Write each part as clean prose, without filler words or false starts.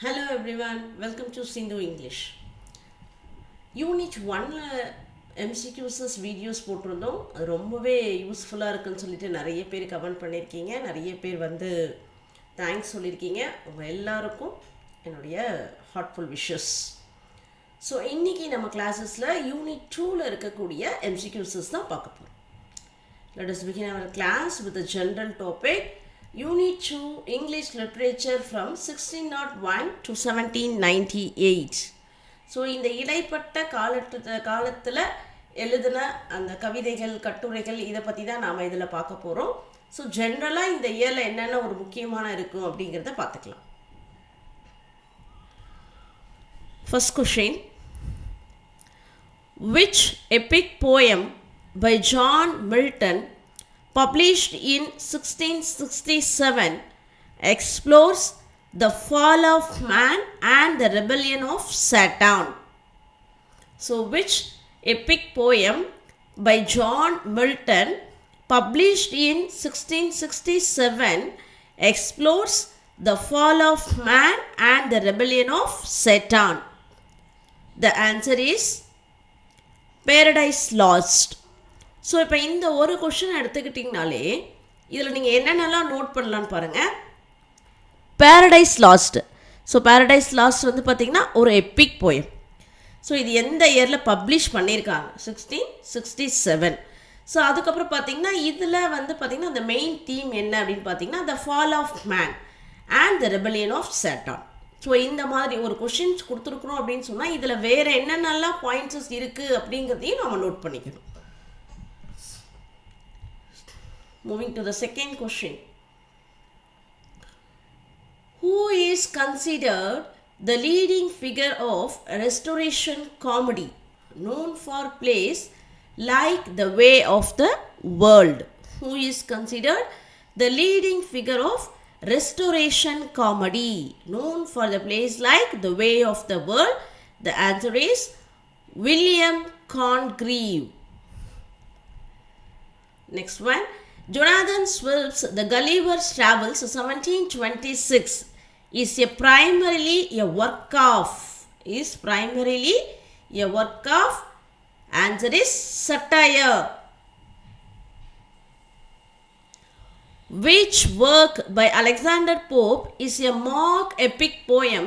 Hello everyone, welcome to M.Sindhu English. Unit 1 MCQs videos போட்டிருந்தோம். அது ரொம்பவே யூஸ்ஃபுல்லாக இருக்குன்னு சொல்லிட்டு நிறைய பேர் கமெண்ட் பண்ணியிருக்கீங்க. நிறைய பேர் வந்து தேங்க்ஸ் சொல்லியிருக்கீங்க. உங்கள் எல்லாருக்கும் என்னுடைய ஹார்ட்ஃபுல் விஷஸ். ஸோ இன்றைக்கி நம்ம கிளாஸஸில் யூனிட் 2ல் இருக்கக்கூடிய MCQs தான் பார்க்க போகிறோம். Let us begin our class with a general topic. Unit 2 English Literature from 1601 to 1798. So இந்த இடைப்பட்ட காலத்தில் எழுதின அந்த கவிதைகள் கட்டுரைகள் இதை பற்றி தான் நாம் இதில் பார்க்க போகிறோம். ஸோ ஜென்ரலாக இந்த இயரில் என்னென்ன ஒரு முக்கியமான இருக்கும் அப்படிங்கிறத பார்த்துக்கலாம். First question, which epic poem by John Milton published in 1667 explores the fall of man and the rebellion of Satan? So which epic poem by John Milton published in 1667 explores the fall of man and the rebellion of Satan? The answer is Paradise Lost. So இப்போ இந்த ஒரு question எடுத்துக்கிட்டிங்கனாலே இதில் நீங்கள் என்னென்னலாம் note பண்ணலான்னு பாருங்கள். Paradise last. So paradise last வந்து பார்த்திங்கன்னா ஒரு எப்பிக் போயம். ஸோ இது எந்த இயரில் பப்ளிஷ் பண்ணியிருக்காங்க? 1667. ஸோ அதுக்கப்புறம் பார்த்திங்கன்னா இதில் வந்து பார்த்திங்கன்னா அந்த மெயின் தீம் என்ன அப்படின்னு பார்த்திங்கன்னா the fall of man and the rebellion of Satan. So இந்த மாதிரி ஒரு கொஷின்ஸ் கொடுத்துருக்குறோம் அப்படின்னு சொன்னால் இதில் வேறு என்னென்னலாம் பாயிண்ட்ஸஸ் இருக்குது அப்படிங்கிறதையும் நம்ம நோட் பண்ணிக்கணும். Moving to the second question. Who is considered the leading figure of restoration comedy, known for plays like The Way of the World? Who is considered the leading figure of restoration comedy, known for the plays like The Way of the World? The answer is William Congreve. Next one. Jonathan Swift's The Gulliver's Travels 1726 is primarily a work of answer is satire. Which work by Alexander Pope is a mock epic poem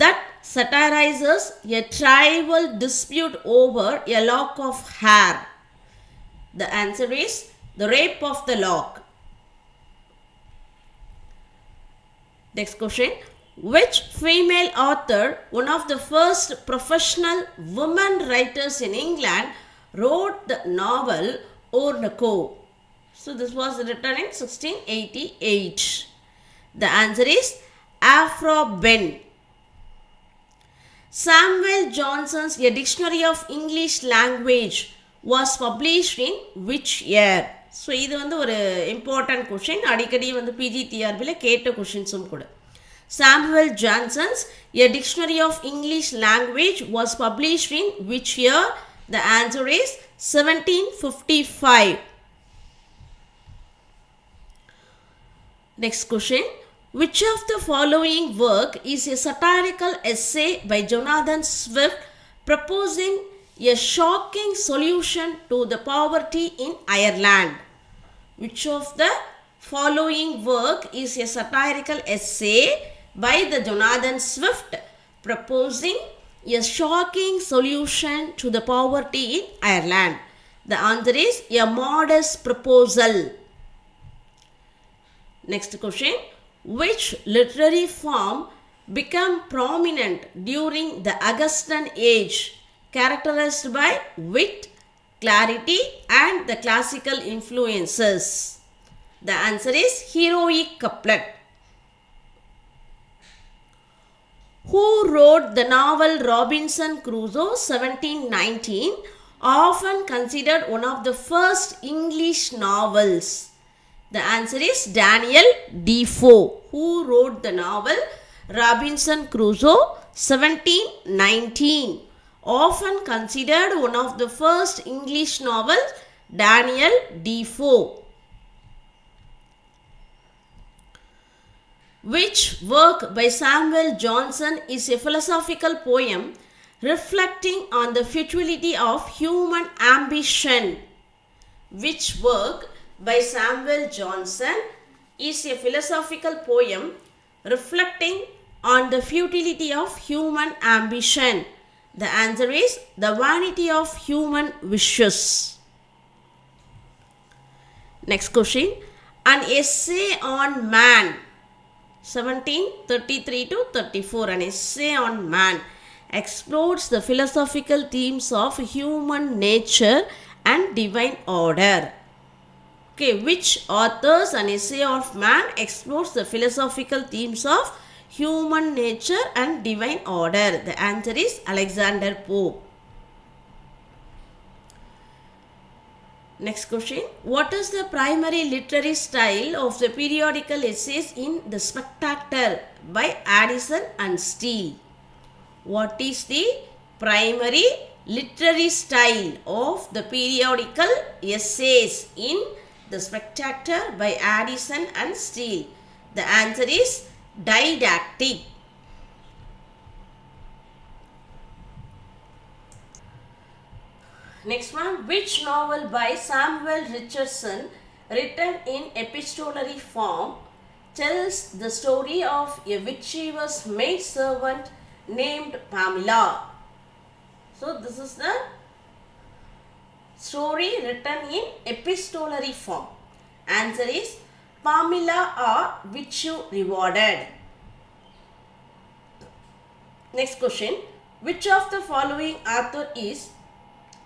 that satirizes a tribal dispute over a lock of hair? The answer is The Rape of the Lock. Next question. Which female author, one of the first professional women writers in England, wrote the novel Ornaco? So this was written in 1688. The answer is Afra Ben. Samuel Johnson's A Dictionary of English Language was published in which year? So இது வந்து ஒரு important question. அடிக்கடி வந்து PGTRBயில் கேட்ட கொஷின்ஸும் கூட. Samuel Johnson's A Dictionary of English Language was published in which year? The answer is 1755. Next question. Which of the following work is a satirical essay by Jonathan Swift proposing a shocking solution to the poverty in Ireland? Which of the following work is a satirical essay by the Jonathan Swift proposing a shocking solution to the poverty in Ireland? The answer is A Modest Proposal. Next question. Which literary form became prominent during the Augustan age, characterized by wit, clarity and the classical influences? The answer is heroic couplet. Who wrote the novel Robinson Crusoe 1719, often considered one of the first English novels? The answer is Daniel Defoe. Who wrote the novel Robinson Crusoe 1719, often considered one of the first English novels? Daniel Defoe. Which work by Samuel Johnson is a philosophical poem reflecting on the futility of human ambition? Which work by Samuel Johnson is a philosophical poem reflecting on the futility of human ambition? The answer is The Vanity of Human Wishes. Next question. An essay on man, 1733 to 34. An essay on man explores the philosophical themes of human nature and divine order. Okay, which authors An Essay of Man explores the philosophical themes of human nature and divine order? The answer is Alexander Pope. Next question. What is the primary literary style of the periodical essays in The Spectator by Addison and Steele? What is the primary literary style of the periodical essays in The Spectator by Addison and Steele? The answer is didactic. Next one. Which novel by Samuel Richardson, written in epistolary form, tells the story of a mischievous maidservant named Pamela? So this is the story written in epistolary form. Answer is Pamela or Virtue Rewarded. Next question. Which of the following author is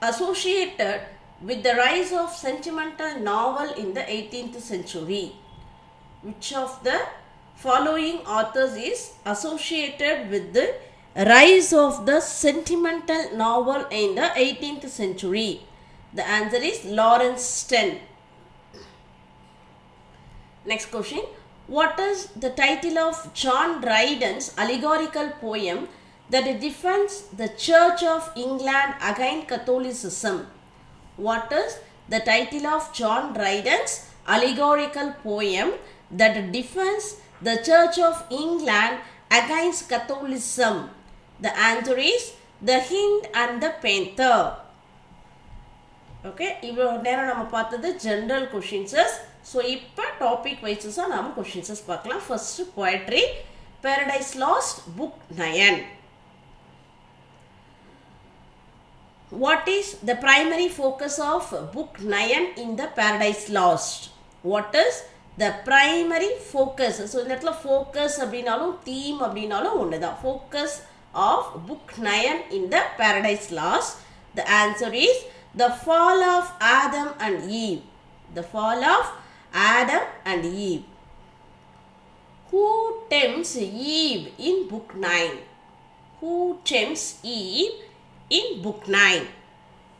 associated with the rise of sentimental novel in the 18th century? Which of the following authors is associated with the rise of the sentimental novel in the 18th century? The answer is Lawrence Stern. Next question. What is the title of John Dryden's allegorical poem that defends the Church of England against Catholicism? What is the title of John Dryden's allegorical poem that defends the Church of England against Catholicism? The answer is The Hind and the Panther. Okay, இவ்வளோ நேரம் நம்ம பார்த்தது general கொஷின்ஸஸ். So இப்போ topic வைஸஸாக நம்ம கொஷின்ஸஸ் பார்க்கலாம். First poetry, Paradise Lost, Book 9. What is the primary focus of Book 9 in the Paradise Lost? What is the primary focus? So இந்த இடத்துல focus அப்படின்னாலும் theme அப்படின்னாலும் ஒன்று தான். Focus of Book 9 in the Paradise Lost. The answer is the fall of Adam and Eve. The fall of Adam and Eve. Who tempts Eve in Book 9? Who tempts Eve in Book 9?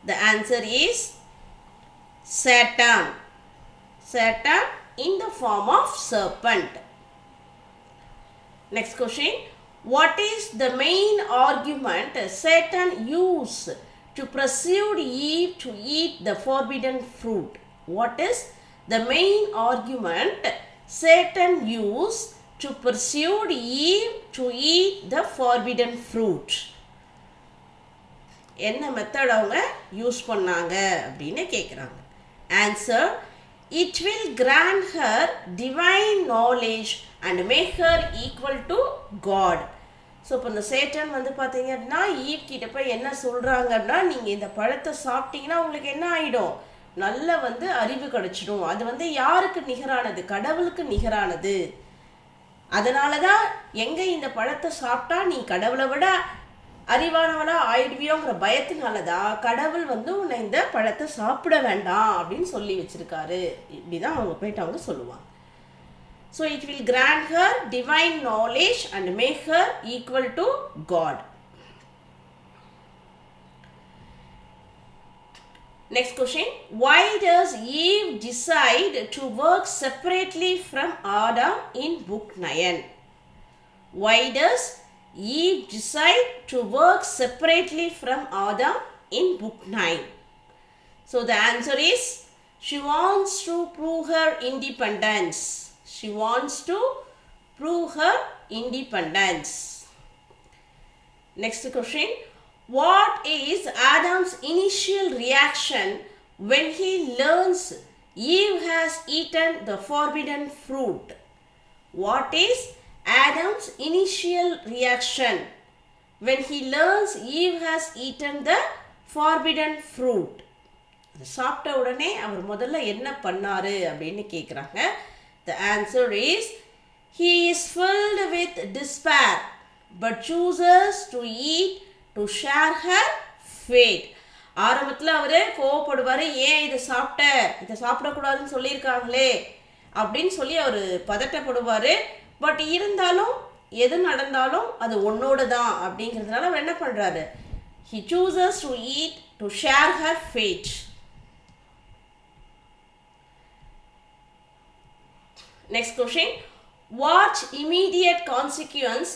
The answer is Satan. Satan in the form of serpent. Next question. What is the main argument Satan used to persuade Eve to eat the forbidden fruit? What is the main argument Satan used to persuade Eve to eat the forbidden fruit? என்ன method அவங்க use பண்ணாங்க அப்படின்னு கேட்குறாங்க. Answer, it will grant her divine knowledge and make her equal to God. So இப்போ இந்த Satan வந்து பார்த்தீங்க அப்படின்னா ஈவ் கிட்ட போய் என்ன சொல்கிறாங்க அப்படின்னா, நீங்கள் இந்த பழத்தை சாப்பிட்டீங்கன்னா உங்களுக்கு என்ன ஆகிடும், நல்ல வந்து அறிவு கிடைச்சிடும். அது வந்து யாருக்கு நிகரானது? கடவுளுக்கு நிகரானது. அதனால தான் எங்கே இந்த பழத்தை சாப்பிட்டா நீ கடவுளை விட அறிவானவனா ஆயிடுவியோங்கிற பயத்தினால தான் கடவுள் வந்து உன்னை இந்த பழத்தை சாப்பிட வேண்டாம் அப்படின்னு சொல்லி வச்சிருக்காரு. இப்படி தான் அவங்க போயிட்டு அவங்க சொல்லுவாங்க. So it will grant her divine knowledge and make her equal to God. Next question. Why does Eve decide to work separately from Adam in Book 9? Why does Eve decide to work separately from Adam in Book 9? So the answer is she wants to prove her independence. She wants to prove her independence. Next question. What is Adam's initial reaction when he learns Eve has eaten the forbidden fruit? What is Adam's initial reaction when he learns Eve has eaten the forbidden fruit? சாப்பிட்ட உடனே அவர் முதல்ல என்ன பண்ணாரு அப்படின்னு கேட்குறாங்க. The answer is, he is filled with despair but chooses to eat to share her fate. ஆரம்பத்தில் அவர் கோவப்படுவார், ஏன் இதை சாப்பிடக்கூடாதுன்னு சொல்லியிருக்காங்களே அப்படின்னு சொல்லி அவர் பதட்டப்படுவார். பட் இருந்தாலும் எது நடந்தாலும் அது உன்னோட தான் அப்படிங்கிறதுனால அவர் என்ன பண்ணுறாரு, he chooses to eat to share her fate. Next question. What immediate consequence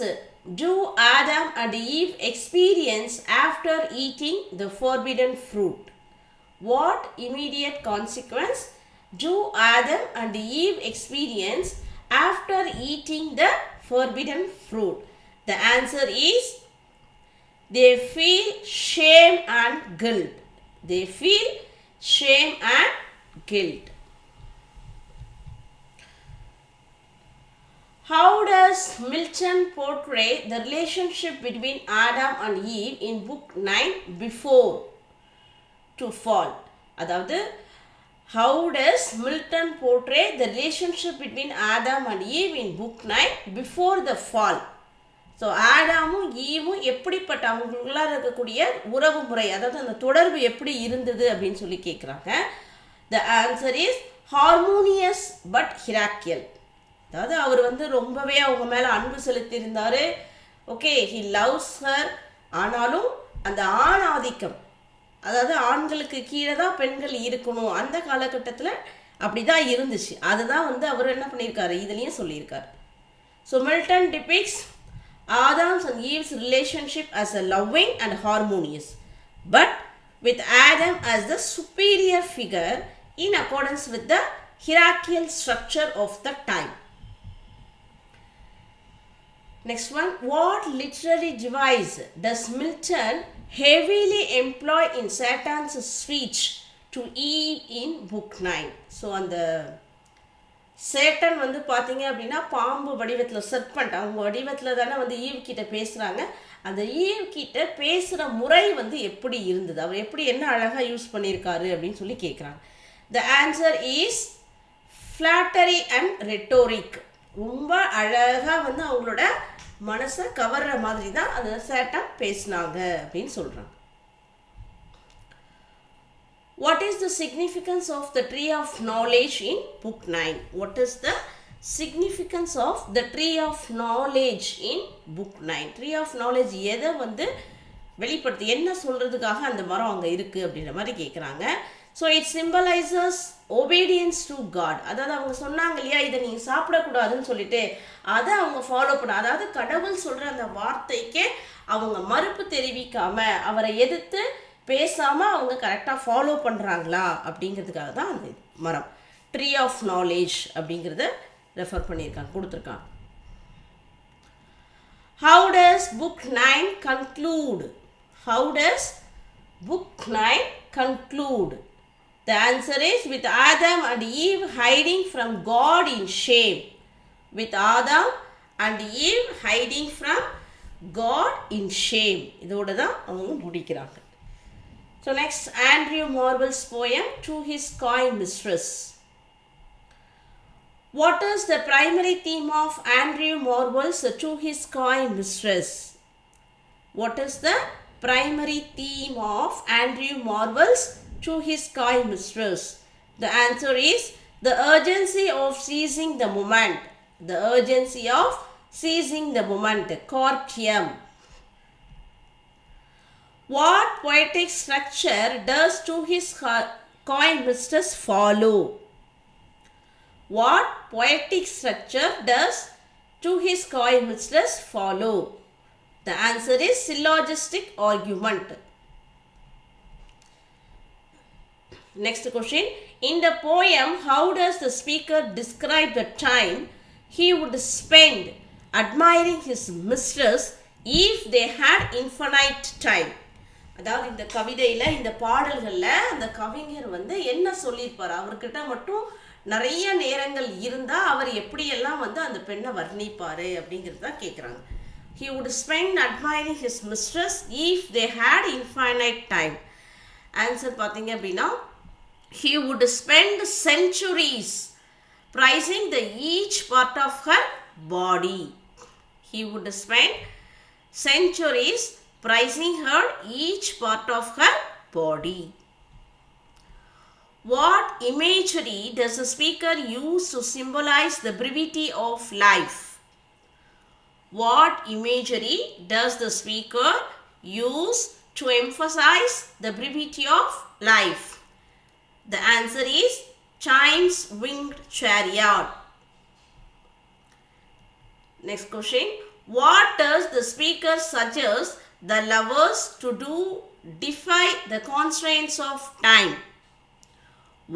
do Adam and Eve experience after eating the forbidden fruit? What immediate consequence do Adam and Eve experience after eating the forbidden fruit? The answer is, they feel shame and guilt. They feel shame and guilt. How does Milton portray the relationship between Adam and Eve in book 9 before to fall? அதாவது, how does Milton portray the relationship between Adam and Eve in book 9 before the fall? So ஆடாமும் ஈவும் எப்படிப்பட்ட அவங்களுக்குள்ளார இருக்கக்கூடிய உறவு முறை, அதாவது அந்த தொடர்பு எப்படி இருந்தது அப்படின்னு சொல்லி கேட்குறாங்க. The answer is harmonious but hierarchical. அதாவது அவர் ரொம்பவே அவங்க மேலே அன்பு செலுத்தியிருந்தார். Okay, he loves her. ஆனாலும் அந்த ஆண் ஆதிக்கம், அதாவது ஆண்களுக்கு கீழே தான் பெண்கள் இருக்கணும், அந்த காலகட்டத்தில் அப்படி தான் இருந்துச்சு. அதுதான் அவர் என்ன பண்ணியிருக்காரு, இதுலேயும் சொல்லியிருக்காரு. So Milton depicts Adam's and Eve's relationship as a loving and harmonious, but with Adam as the superior figure in accordance with the hierarchical structure of the time. Next one. What literary device does Milton heavily employ in Satan's speech to Eve in book 9? So அந்த Satan பார்த்தீங்க அப்படின்னா பாம்பு வடிவத்தில், serpent அவங்க வடிவத்தில் தானே eve கிட்ட பேசுகிறாங்க. அந்த ஈவ் கிட்ட பேசுகிற முறை எப்படி இருந்தது, அவர் எப்படி என்ன அழகாக யூஸ் பண்ணியிருக்காரு அப்படின்னு சொல்லி கேட்குறாங்க. The answer is flattery and rhetoric. ரொம்ப அழகாக அவங்களோட மனசை கவர்ற மாதிரி தான் அந்த சேட்டன் பேசினாங்க அப்படின்னு சொல்கிறாங்க. What is the significance of the tree of knowledge in book 9? What is the significance of the tree of knowledge in book 9? Tree of knowledge எதை வெளிப்படுத்தி என்ன சொல்கிறதுக்காக அந்த மரம் அங்கே இருக்குது அப்படின்ற மாதிரி கேட்குறாங்க. So it symbolizes obedience to God. அதாவது அவங்க சொன்னாங்க இல்லையா, இதை நீங்கள் சாப்பிடக்கூடாதுன்னு சொல்லிட்டு அதை அவங்க ஃபாலோ பண்ண, அதாவது கடவுள் சொல்கிற அந்த வார்த்தைக்கே அவங்க மறுப்பு தெரிவிக்காமல் அவரை எதிர்த்து பேசாமல் அவங்க கரெக்டாக ஃபாலோ பண்ணுறாங்களா அப்படிங்கிறதுக்காக தான் அந்த மரம் ட்ரீ ஆஃப் நாலேஜ் அப்படிங்கிறத ரெஃபர் பண்ணியிருக்காங்க, கொடுத்துருக்காங்க. How does book 9 conclude? How does book 9 conclude? The answer is with Adam and Eve hiding from God in shame. With Adam and Eve hiding from God in shame. இதோட தான் அவங்க முடிக்கிறாங்க. So next, Andrew Marvell's poem To His Coy Mistress. What is the primary theme of Andrew Marvell's To His Coy Mistress? What is the primary theme of Andrew Marvell's To His Coy Mistress? The answer is the urgency of seizing the moment. The urgency of seizing the moment. Courtium. What poetic structure does To His Coy Mistress follow? What poetic structure does To His Coy Mistress follow? The answer is syllogistic argument. Next question. In the poem, how does the speaker describe the time he would spend admiring his mistress if they had infinite time. அதாவது இந்த கவிதையில் இந்த பாடல்களில் அந்த கவிஞர் வந்து என்ன சொல்லியிருப்பார், அவர்கிட்ட மட்டும் நிறைய நேரங்கள் இருந்தால் அவர் எப்படியெல்லாம் வந்து அந்த பெண்ணை வர்ணிப்பார் அப்படிங்கிறது தான் கேட்குறாங்க. He would spend admiring his mistress if they had infinite time. Answer பார்த்தீங்க அப்படின்னா, he would spend centuries prizing the each part of her body. He would spend centuries prizing her each part of her body. What imagery does the speaker use to symbolize the brevity of life? What imagery does the speaker use to emphasize the brevity of life? The answer is Chime's winged chariot. Next question. What does the speaker suggest the lovers to do defy the constraints of time?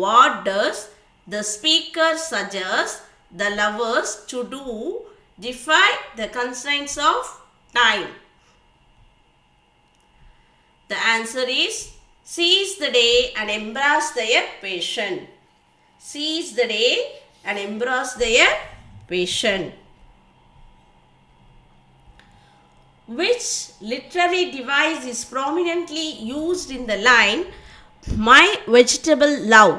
What does the speaker suggest the lovers to do defy the constraints of time? The answer is seize the day and embrace their passion. Seize the day and embrace their passion. Which literary device is prominently used in the line, "My vegetable love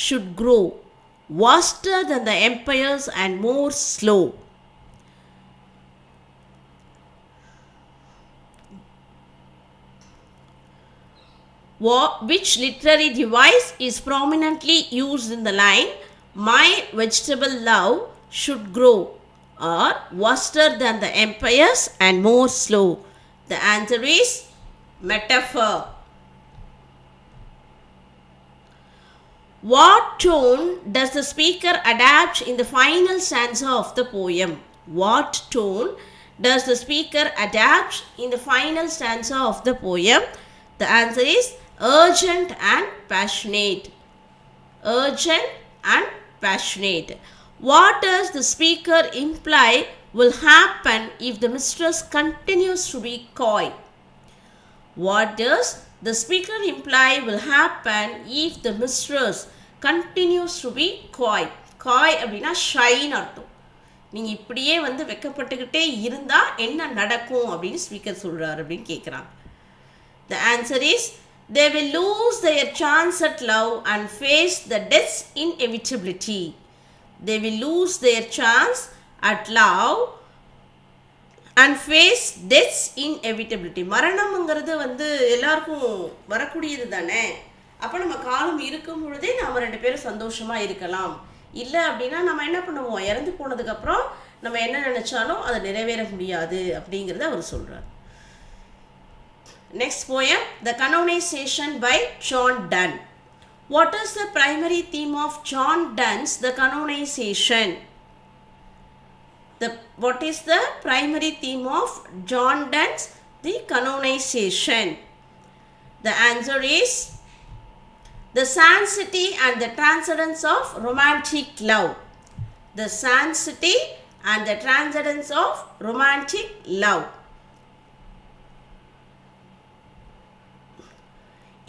should grow vaster than the empires and more slow"? Which literary device is prominently used in the line, "My vegetable love should grow or vaster than the empires and more slow"? The answer is metaphor. What tone does the speaker adapt in the final stanza of the poem? What tone does the speaker adapt in the final stanza of the poem? The answer is urgent and passionate. Urgent and passionate. What does the speaker imply will happen if the mistress continues to be coy? What does the speaker imply will happen if the mistress continues to be coy? Coy அப்படின்னா ஷைன்னு அர்த்தம். நீங்கள் இப்படியே வந்து வெக்கப்பட்டுக்கிட்டே இருந்தால் என்ன நடக்கும் அப்படின்னு speaker சொல்கிறார் அப்படின்னு கேட்குறாங்க. The answer is they will lose their chance at love and face the death's inevitability. They will lose their chance at love and face death's inevitability. மரணம்ங்கிறது வந்து எல்லாருக்கும் வரக்கூடியது தானே. அப்போ நம்ம காலம் இருக்கும் பொழுதே நாம் ரெண்டு பேரும் சந்தோஷமாக இருக்கலாம். இல்லை அப்படின்னா நம்ம என்ன பண்ணுவோம், இறந்து போனதுக்கப்புறம் நம்ம என்ன நினச்சாலும் அதை நிறைவேற முடியாது அப்படிங்கிறத அவர் சொல்கிறார். Next poem, The Canonization by John Donne. What is the primary theme of John Donne's The Canonization? What is the primary theme of John Donne's The Canonization? The answer is the sanctity and the transcendence of romantic love. The sanctity and the transcendence of romantic love.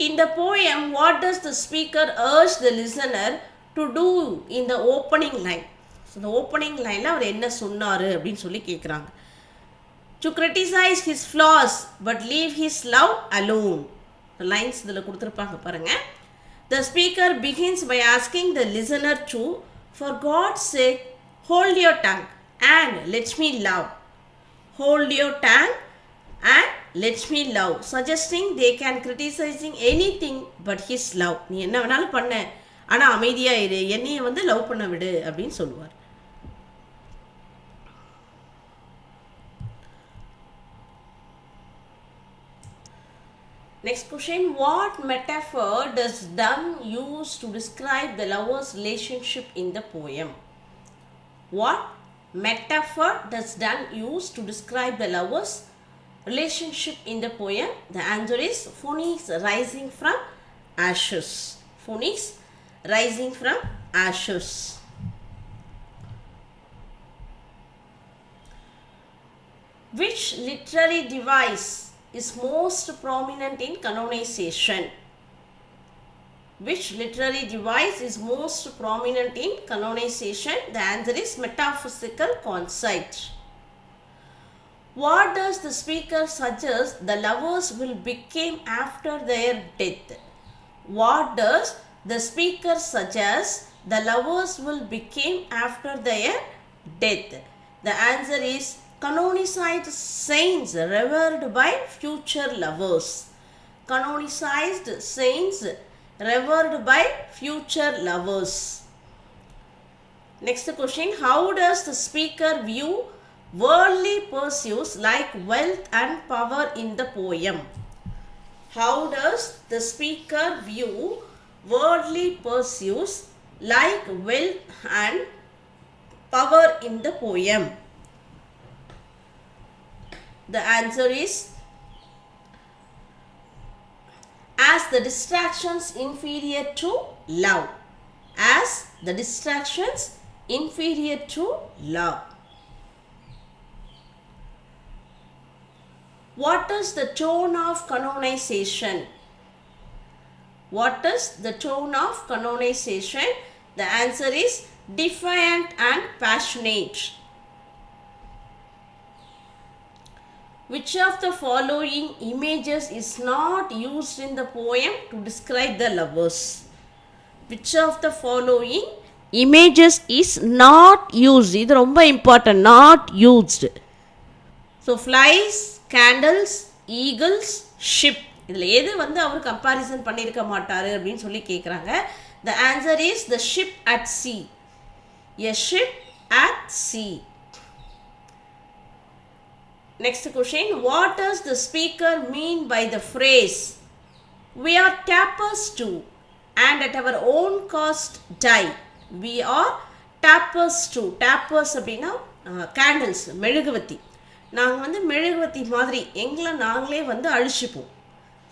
In the poem, what does the speaker urge the listener to do in the opening line? So, the opening line la அவர் என்ன சொன்னாரு அப்படின்னு சொல்லி கேட்குறாங்க. To criticize his flaws but leave his love alone. The lines இதில் கொடுத்துருப்பாங்க பாருங்க. The speaker begins by asking the listener to, for God's sake, hold your tongue and let me love. Hold your tongue and let me love, suggesting they can criticizing anything but his love. நீ என்ன வேணாலும் பண்ண, ஆனால் அமைதியாக இரு, என்னையை வந்து love பண்ண விடு அப்படின்னு சொல்லுவார். Next question. What metaphor does Donne use to describe the lovers' relationship in the poem? What metaphor does Donne use to describe the lovers' relationship in the poem? The answer is phoenix rising from ashes. Phoenix rising from ashes. Which literary device is most prominent in canonization? Which literary device is most prominent in canonization? The answer is metaphysical conceit. What does the speaker suggest the lovers will become after their death? What does the speaker suggest the lovers will become after their death? The answer is canonized saints revered by future lovers. Canonized saints revered by future lovers. Next question. How does the speaker view worldly pursuits like wealth and power in the poem? How does the speaker view worldly pursuits like wealth and power in the poem? The answer is as the distractions inferior to love. As the distractions inferior to love. What is the tone of canonization? What is the tone of canonization? The answer is defiant and passionate. Which of the following images is not used in the poem to describe the lovers? Which of the following images is not used? This is very important. Not used. So flies, candles, eagles, ship. இதில் எது வந்து அவர் comparison பண்ணியிருக்க மாட்டார் அப்படின்னு சொல்லி கேட்குறாங்க. The answer is the ship at sea. A ship at sea. Next question. What does the speaker mean by the phrase, we are tappers too and at our own cost die? We are tappers too. Tappers அப்படின்னா candles, மெழுகுவத்தி. நாங்கள் வந்து மெழுகுவத்தி மாதிரி எங்களை நாங்களே வந்து அழிச்சுப்போம்.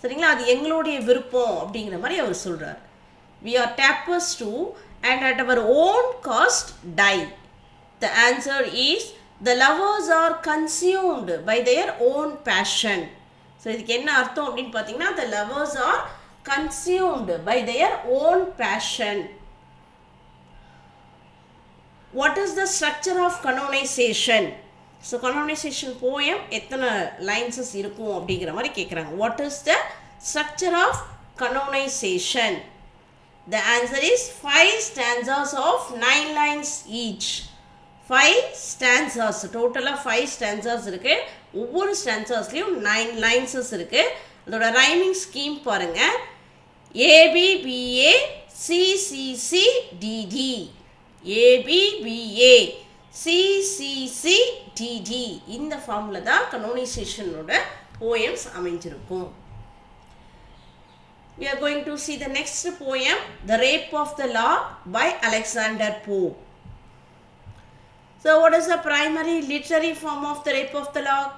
சரிங்களா? அது எங்களுடைய விருப்பம் அப்படிங்கிற மாதிரி அவர் சொல்கிறார். We are tappers too and at our own cost die. The answer is the lovers are consumed by their own passion. So இதுக்கு என்ன அர்த்தம் அப்படின்னு பார்த்தீங்கன்னா, the lovers are consumed by their own passion. What is the structure of canonization? So canonization poem எத்தனை லைன்ஸஸ் இருக்கும் அப்படிங்கிற மாதிரி கேட்குறாங்க. What is the structure of canonization? The answer is 5 stanzas of 9 lines each. 5 stanzas. டோட்டலாக 5 stanzas இருக்குது. ஒவ்வொரு ஸ்டான்சாஸ்லேயும் 9 லைன்ஸஸ் இருக்குது. அதோட ரைமிங் ஸ்கீம் பாருங்கள். ABBA CCCDD. ABBA CCCDD. இந்த ஃபார்மில் தான் canonizationோட poems அமைஞ்சிருக்கும். We are going to see the next poem, The Rape of the Lock by Alexander Pope. So what is the primary literary form of The Rape of the Lock?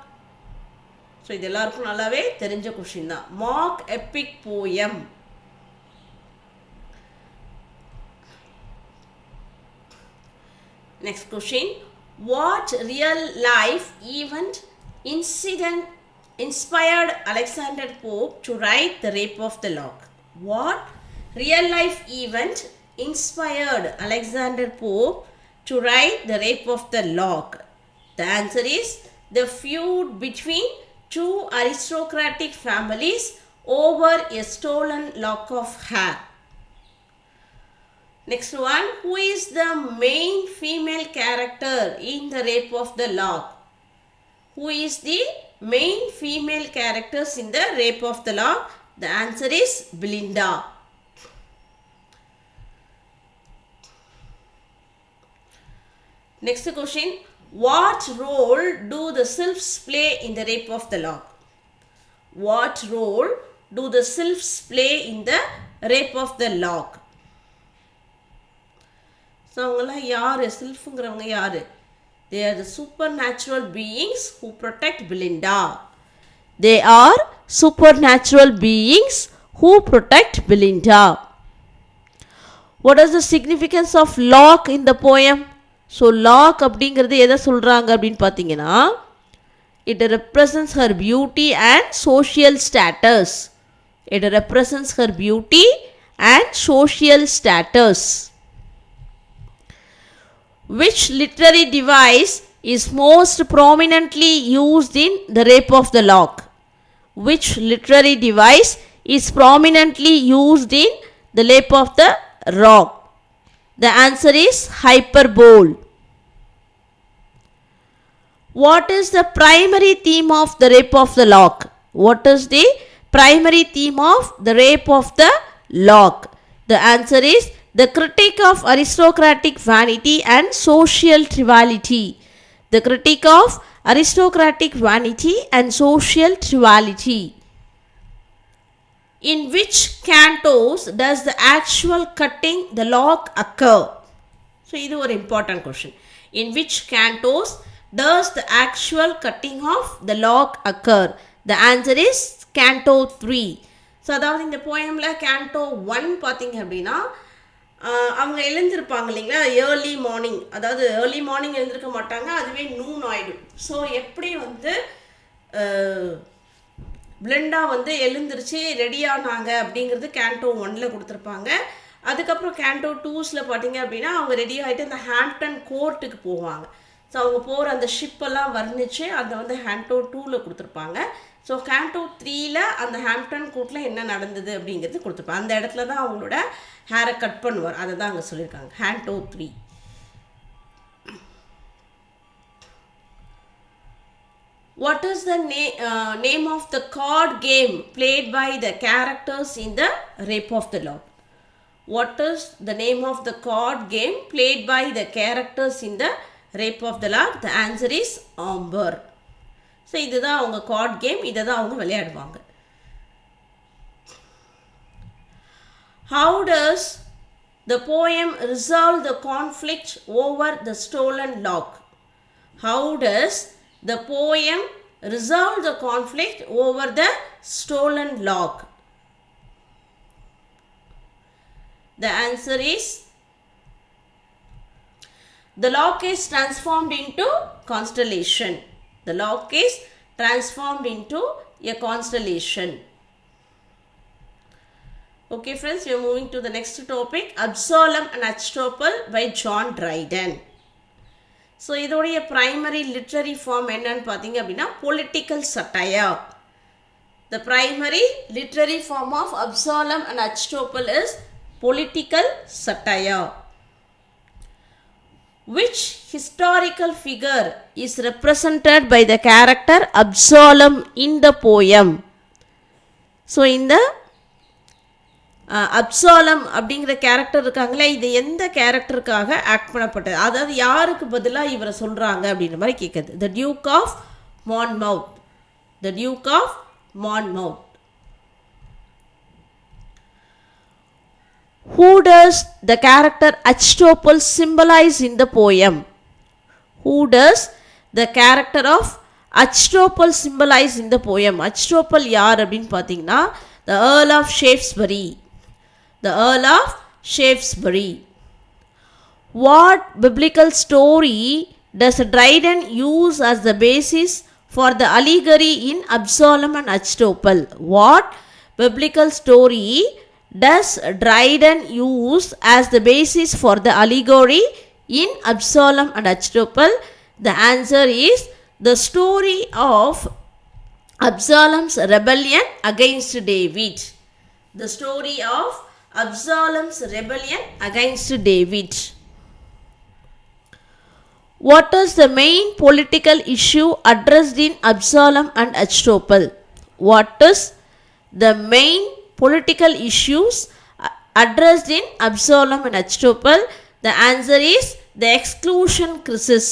So இது எல்லாருக்கும் நல்லாவே தெரிஞ்ச question தான். Mock epic poem. Next question. What real life event incident inspired Alexander Pope to write The Rape of the Lock? What real life event inspired Alexander Pope to write The Rape of the Lock? The answer is the feud between two aristocratic families over a stolen lock of hair. Next one. Who is the main female character in The Rape of the Lock? Who is the main female characters in The Rape of the Lock? The answer is Belinda. Next question. What role do the sylphs play in The Rape of the Lock? What role do the sylphs play in The Rape of the Lock? So அவங்களாம் யார்? சில்ஃபுங்கிறவங்க யார்? They are the supernatural beings who protect Belinda. They are supernatural beings who protect Belinda. What is the significance of lock in the poem? So lock அப்படிங்கிறது எதை சொல்கிறாங்க அப்படின்னு பார்த்தீங்கன்னா, it represents her beauty and social status. It represents her beauty and social status. Which literary device is most prominently used in the rape of the lock? Which literary device is prominently used in the rape of the rock? The answer is hyperbole. What is the primary theme of the rape of the lock? What is the primary theme of the rape of the lock? The answer is the critique of aristocratic vanity and social triviality. The critique of aristocratic vanity and social triviality. In which cantos does the actual cutting the lock occur? So, this is an important question. In which cantos does the actual cutting of the lock occur? The answer is canto 3. So, அதாவது இந்த போயமில் canto 1 பார்த்தீங்க அப்படின்னா அவங்க எழுந்திருப்பாங்க இல்லைங்களா early morning, அதாவது early morning எழுந்திருக்க மாட்டாங்க, அதுவே நூன் ஆகிடும். ஸோ எப்படி வந்து பிளெண்டா வந்து எழுந்திருச்சு ரெடியானாங்க அப்படிங்கிறது கேண்டோ 1ல் கொடுத்துருப்பாங்க. அதுக்கப்புறம் கேண்டோ 2ஸில் பார்த்தீங்க அப்படின்னா அவங்க ரெடி ஆகிட்டு அந்த ஹாம்ப்டன் கோர்ட்டுக்கு போவாங்க. ஸோ அவங்க போகிற அந்த ஷிப்பெல்லாம் வர்ணிச்சு அதை வந்து கேண்டோ 2ல் கொடுத்துருப்பாங்க. ஸோ கேண்டோ 3ல் அந்த ஹாம்ப்டன் கோர்ட்டில் என்ன நடந்தது அப்படிங்கிறது கொடுத்துருப்பாங்க. அந்த இடத்துல தான் அவங்களோட ஹேரை கட் பண்ணுவார். அதை தான் அங்கே சொல்லியிருக்காங்க canto 3. What is the name of the card game played by the characters in the Rape of the Lock? What is the name of the card game played by the characters in the Rape of the Lock? The answer is Amber. So, இதுதான் அவங்க card game, இதை தான் அவங்க விளையாடுவாங்க. How does the poem resolve the conflict over the stolen lock? How does the poem resolve the conflict over the stolen lock? The answer is the lock is transformed into constellation. The lock is transformed into a constellation. Okay friends, we are moving to the next topic, Absalom and Achitophel by John Dryden. So, இதோடைய primary literary form என்னன்னு பார்த்தீங்க அப்படின்னா political satire. The primary literary form of Absalom and Achitophel is political satire. Which historical figure is represented by the character Absalom in the poem? So, இந்த அப்சாலம் அப்படிங்கிற character இருக்காங்களே, இது எந்த கேரக்டருக்காக act பண்ணப்பட்டது, அதாவது யாருக்கு பதிலாக இவரை சொல்கிறாங்க அப்படின்ற மாதிரி கேட்குது. The duke of Monmouth. The duke of Monmouth. Who does the character Achitophel symbolize in the poem? Who does the character of Achitophel symbolize in the poem? Achitophel யார் அப்படின்னு பார்த்தீங்கன்னா the Earl of Shaftesbury. The Earl of Shaftesbury. What biblical story does Dryden use as the basis for the allegory in Absalom and Achitophel? What biblical story does Dryden use as the basis for the allegory in Absalom and Achitophel? The answer is the story of Absalom's rebellion against David. The story of Absalom's rebellion against David. What is the main political issue addressed in Absalom and Achitophel? What is the main political issues addressed in Absalom and Achitophel? The answer is the exclusion crisis.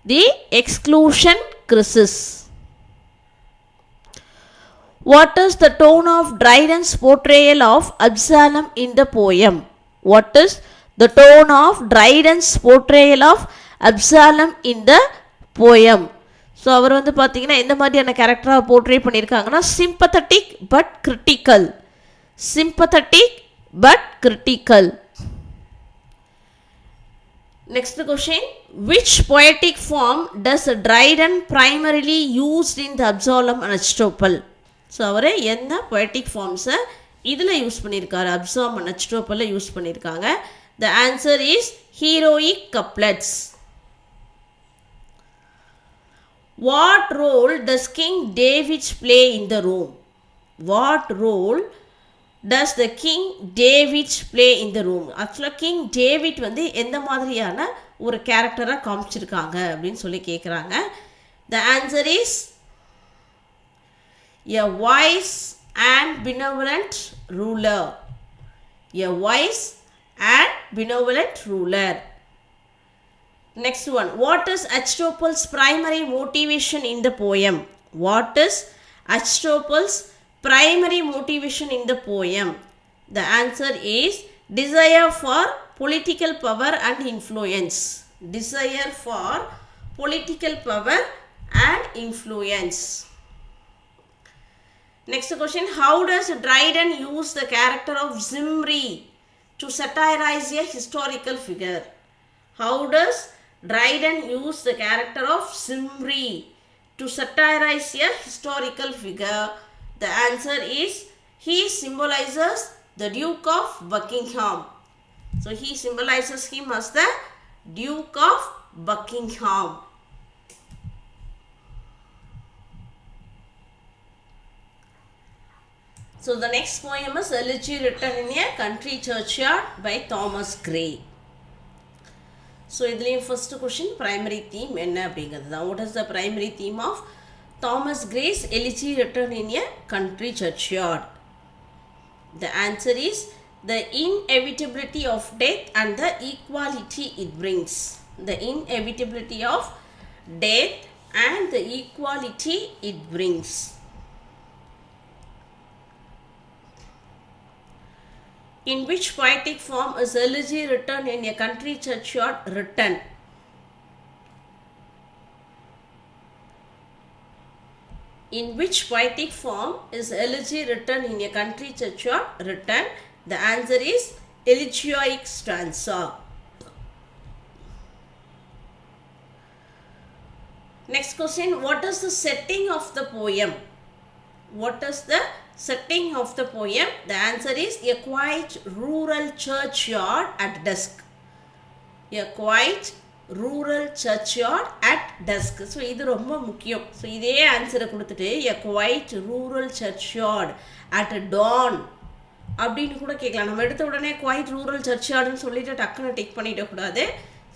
The exclusion crisis. What is the tone of Dryden's portrayal of Absalom in the poem? What is the tone of Dryden's portrayal of Absalom in the poem? So அவர் வந்து பார்த்தீங்கன்னா எந்த மாதிரியான கேரக்டராக portray பண்ணியிருக்காங்கன்னா sympathetic but critical. Sympathetic but critical. Next question. Which poetic form does Dryden primarily used in the Absalom and achitophel? ஸோ அவர் என்ன poetic forms-ஐ இதில் யூஸ் பண்ணியிருக்காரு, அப்சாலம் அண்ட் achitophel யூஸ் பண்ணியிருக்காங்க. The answer is heroic couplets. What role does King David play in the room? What role does the King David play in the room? ஆக்சுவலாக king David வந்து எந்த மாதிரியான ஒரு கேரக்டராக காமிச்சிருக்காங்க அப்படின்னு சொல்லி கேட்குறாங்க. The answer is a wise and benevolent ruler. A wise and benevolent ruler. Next one. What is achitophel's primary motivation in the poem? What is achitophel's primary motivation in the poem? The answer is desire for political power and influence. Desire for political power and influence. Next question. How does Dryden use the character of Zimri to satirize a historical figure? How does Dryden use the character of Zimri to satirize a historical figure? The answer is he symbolizes the Duke of Buckingham. So he symbolizes him as the Duke of Buckingham. So the next poem is Elegy written in a country churchyard by Thomas Gray. So idhiliyum first question primary theme enna abingadha. What is the primary theme of Thomas Gray's Elegy written in a country churchyard? The answer is the inevitability of death and the equality it brings. The inevitability of death and the equality it brings. In which poetic form is Elegy written in a country churchyard written? In which poetic form is Elegy written in a country churchyard written? The answer is elegiac stanza. Next question. What is the setting of the poem? What is the setting of the poem? The answer is a quiet rural churchyard at dusk. A quiet rural churchyard at dusk. So இது ரொம்ப முக்கியம். So இதே ஆன்சரை கொடுத்துட்டு a quiet rural churchyard at dawn அப்படின்னு கூட கேட்கலாம். நம்ம எடுத்த உடனே quiet rural churchyardன்னு சொல்லிட்டு டக்குன்னு டிக் பண்ணிடக்கூடாது.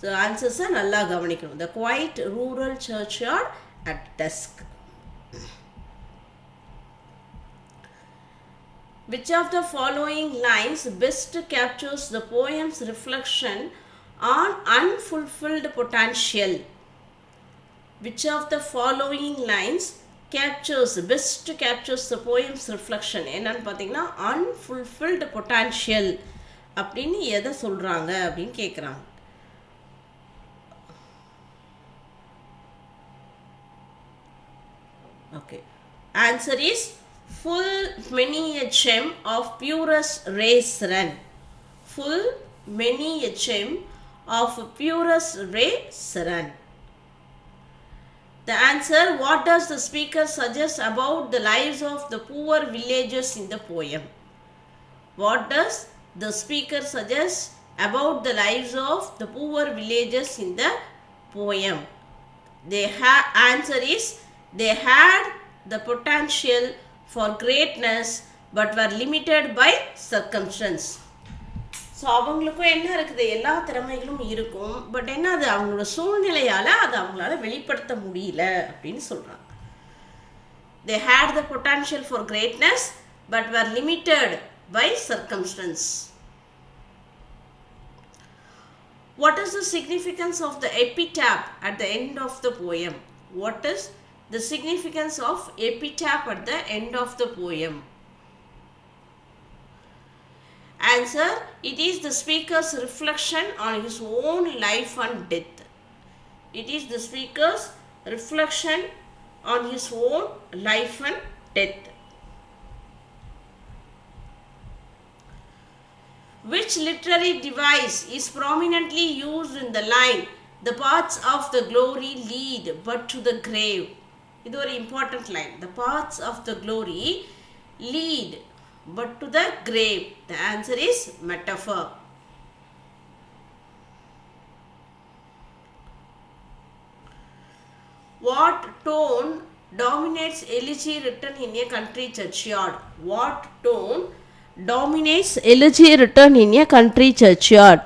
ஸோ ஆன்சர்ஸை நல்லா கவனிக்கணும். The quiet rural churchyard at dusk. Which of the following lines best captures the poem's reflection on unfulfilled potential? Which of the following lines best captures the poem's reflection? என்னன்னு பார்த்தீங்கன்னா unfulfilled potential அப்படின்னு எதை சொல்கிறாங்க அப்படின்னு கேட்குறாங்க. Okay. Answer is full many a gem of purest rays run. Full many a gem of purest rays run. The answer. What does the speaker suggest about the lives of the poor villagers in the poem? What does the speaker suggest about the lives of the poor villagers in the poem? Answer is they had the potential for greatness but were limited by circumstance. So அவங்களுக்கும் என்ன இருக்குது, எல்லா திறமைகளும் இருக்கும், but என்ன அது அவங்களோட சூழ்நிலையால் அது அவங்களால வெளிப்படுத்த முடியல அப்படின்னு சொல்கிறாங்க. They had the potential for greatness but were limited by circumstance. What is the significance of the epitaph at the end of the poem? What is the significance of epitaph at the end of the poem? Answer. It is the speaker's reflection on his own life and death. It is the speaker's reflection on his own life and death. Which literary device is prominently used in the line, the paths of the glory lead but to the grave? இது ஒரு important line. The paths of the glory lead but to the grave. The answer is metaphor. What tone dominates elegy written in a country churchyard? What tone dominates elegy written in a country churchyard?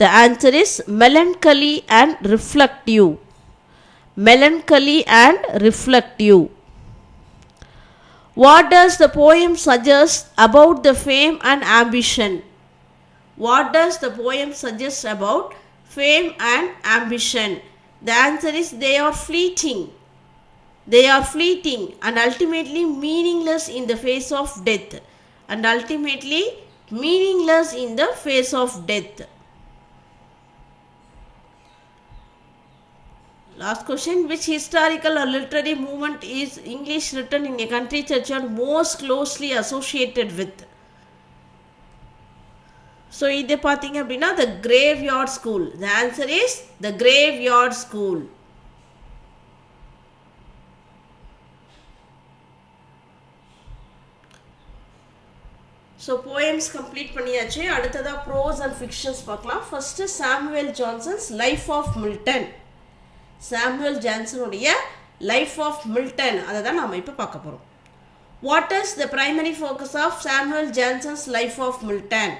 The answer is melancholy and reflective. Melancholy and reflective. What does the poem suggest about the fame and ambition? What does the poem suggest about fame and ambition? The answer is they are fleeting. They are fleeting and ultimately meaningless in the face of death. And ultimately meaningless in the face of death. Last question. Which historical or literary movement is English written in a country churchyard most closely associated with? So, இது பார்த்தீங்க அப்படின்னா the graveyard school. The answer is the graveyard school. So, poems complete பண்ணியாச்சு. அடுத்ததா prose and fictions பார்க்கலாம். First, Samuel Johnson's Life of Milton. Samuel Johnson உடைய Life of Milton. அதை தான் நாம் இப்போ பார்க்க போகிறோம். What is the primary focus of Samuel Johnson's Life of Milton?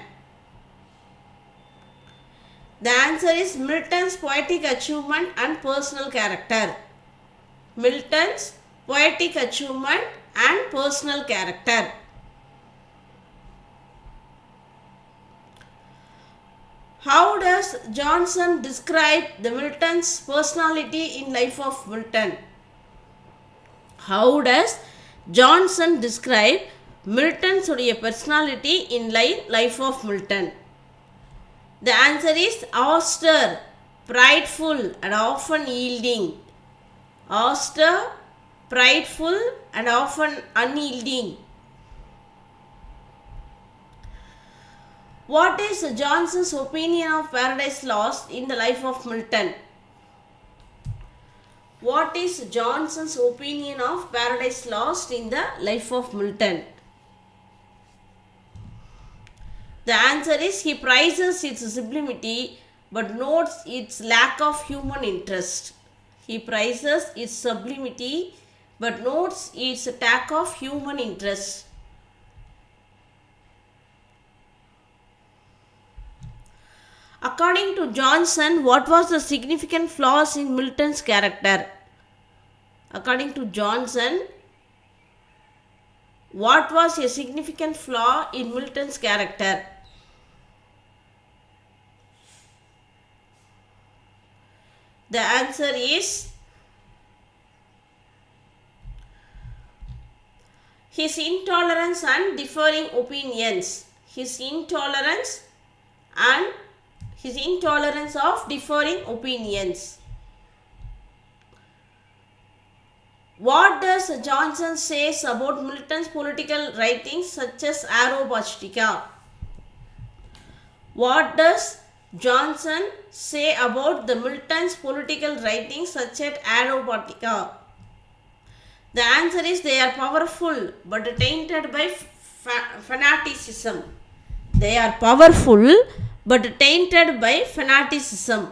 The answer is Milton's poetic achievement and personal character. Milton's poetic achievement and personal character. How does Johnson describe the Milton's personality in Life of Milton? How does Johnson describe Milton's personality in Life of Milton? The answer is austere, prideful and often yielding. Austere, prideful and often unyielding. What is Johnson's opinion of Paradise Lost in the Life of Milton? What is Johnson's opinion of Paradise Lost in the Life of Milton? The answer is he prizes its sublimity but notes its lack of human interest. He prizes its sublimity but notes its lack of human interest. According to Johnson, what was the significant flaws in Milton's character? According to Johnson, what was a significant flaw in Milton's character? The answer is his intolerance and differing opinions. His intolerance of differing opinions. What does Johnson says about Milton's political writings such as Areopagitica? What does Johnson say about the Milton's political writings such as Areopagitica? The answer is they are powerful but tainted by fanaticism. They are powerful but tainted by fanaticism.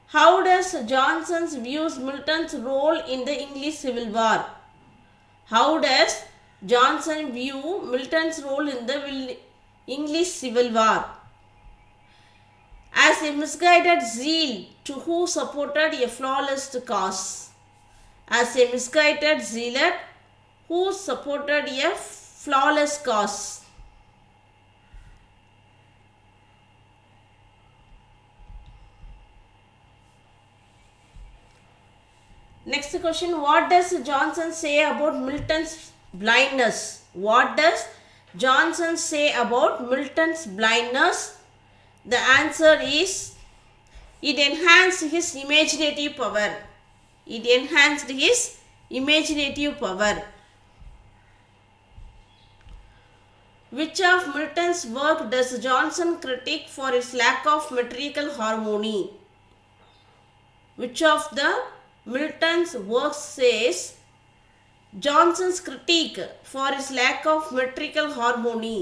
How does Johnson views Milton's role in the English Civil War? How does Johnson view Milton's role in the English Civil War? As a misguided zeal to who supported a flawless cause. As a misguided zealot who supported a flawless cause. Next question, what does Johnson say about Milton's blindness? What does Johnson say about Milton's blindness? The answer is it enhanced his imaginative power. It enhanced his imaginative power. Which of Milton's work does Johnson critique for its lack of metrical harmony? Which of the Milton's works says Johnson's critique for its lack of metrical harmony?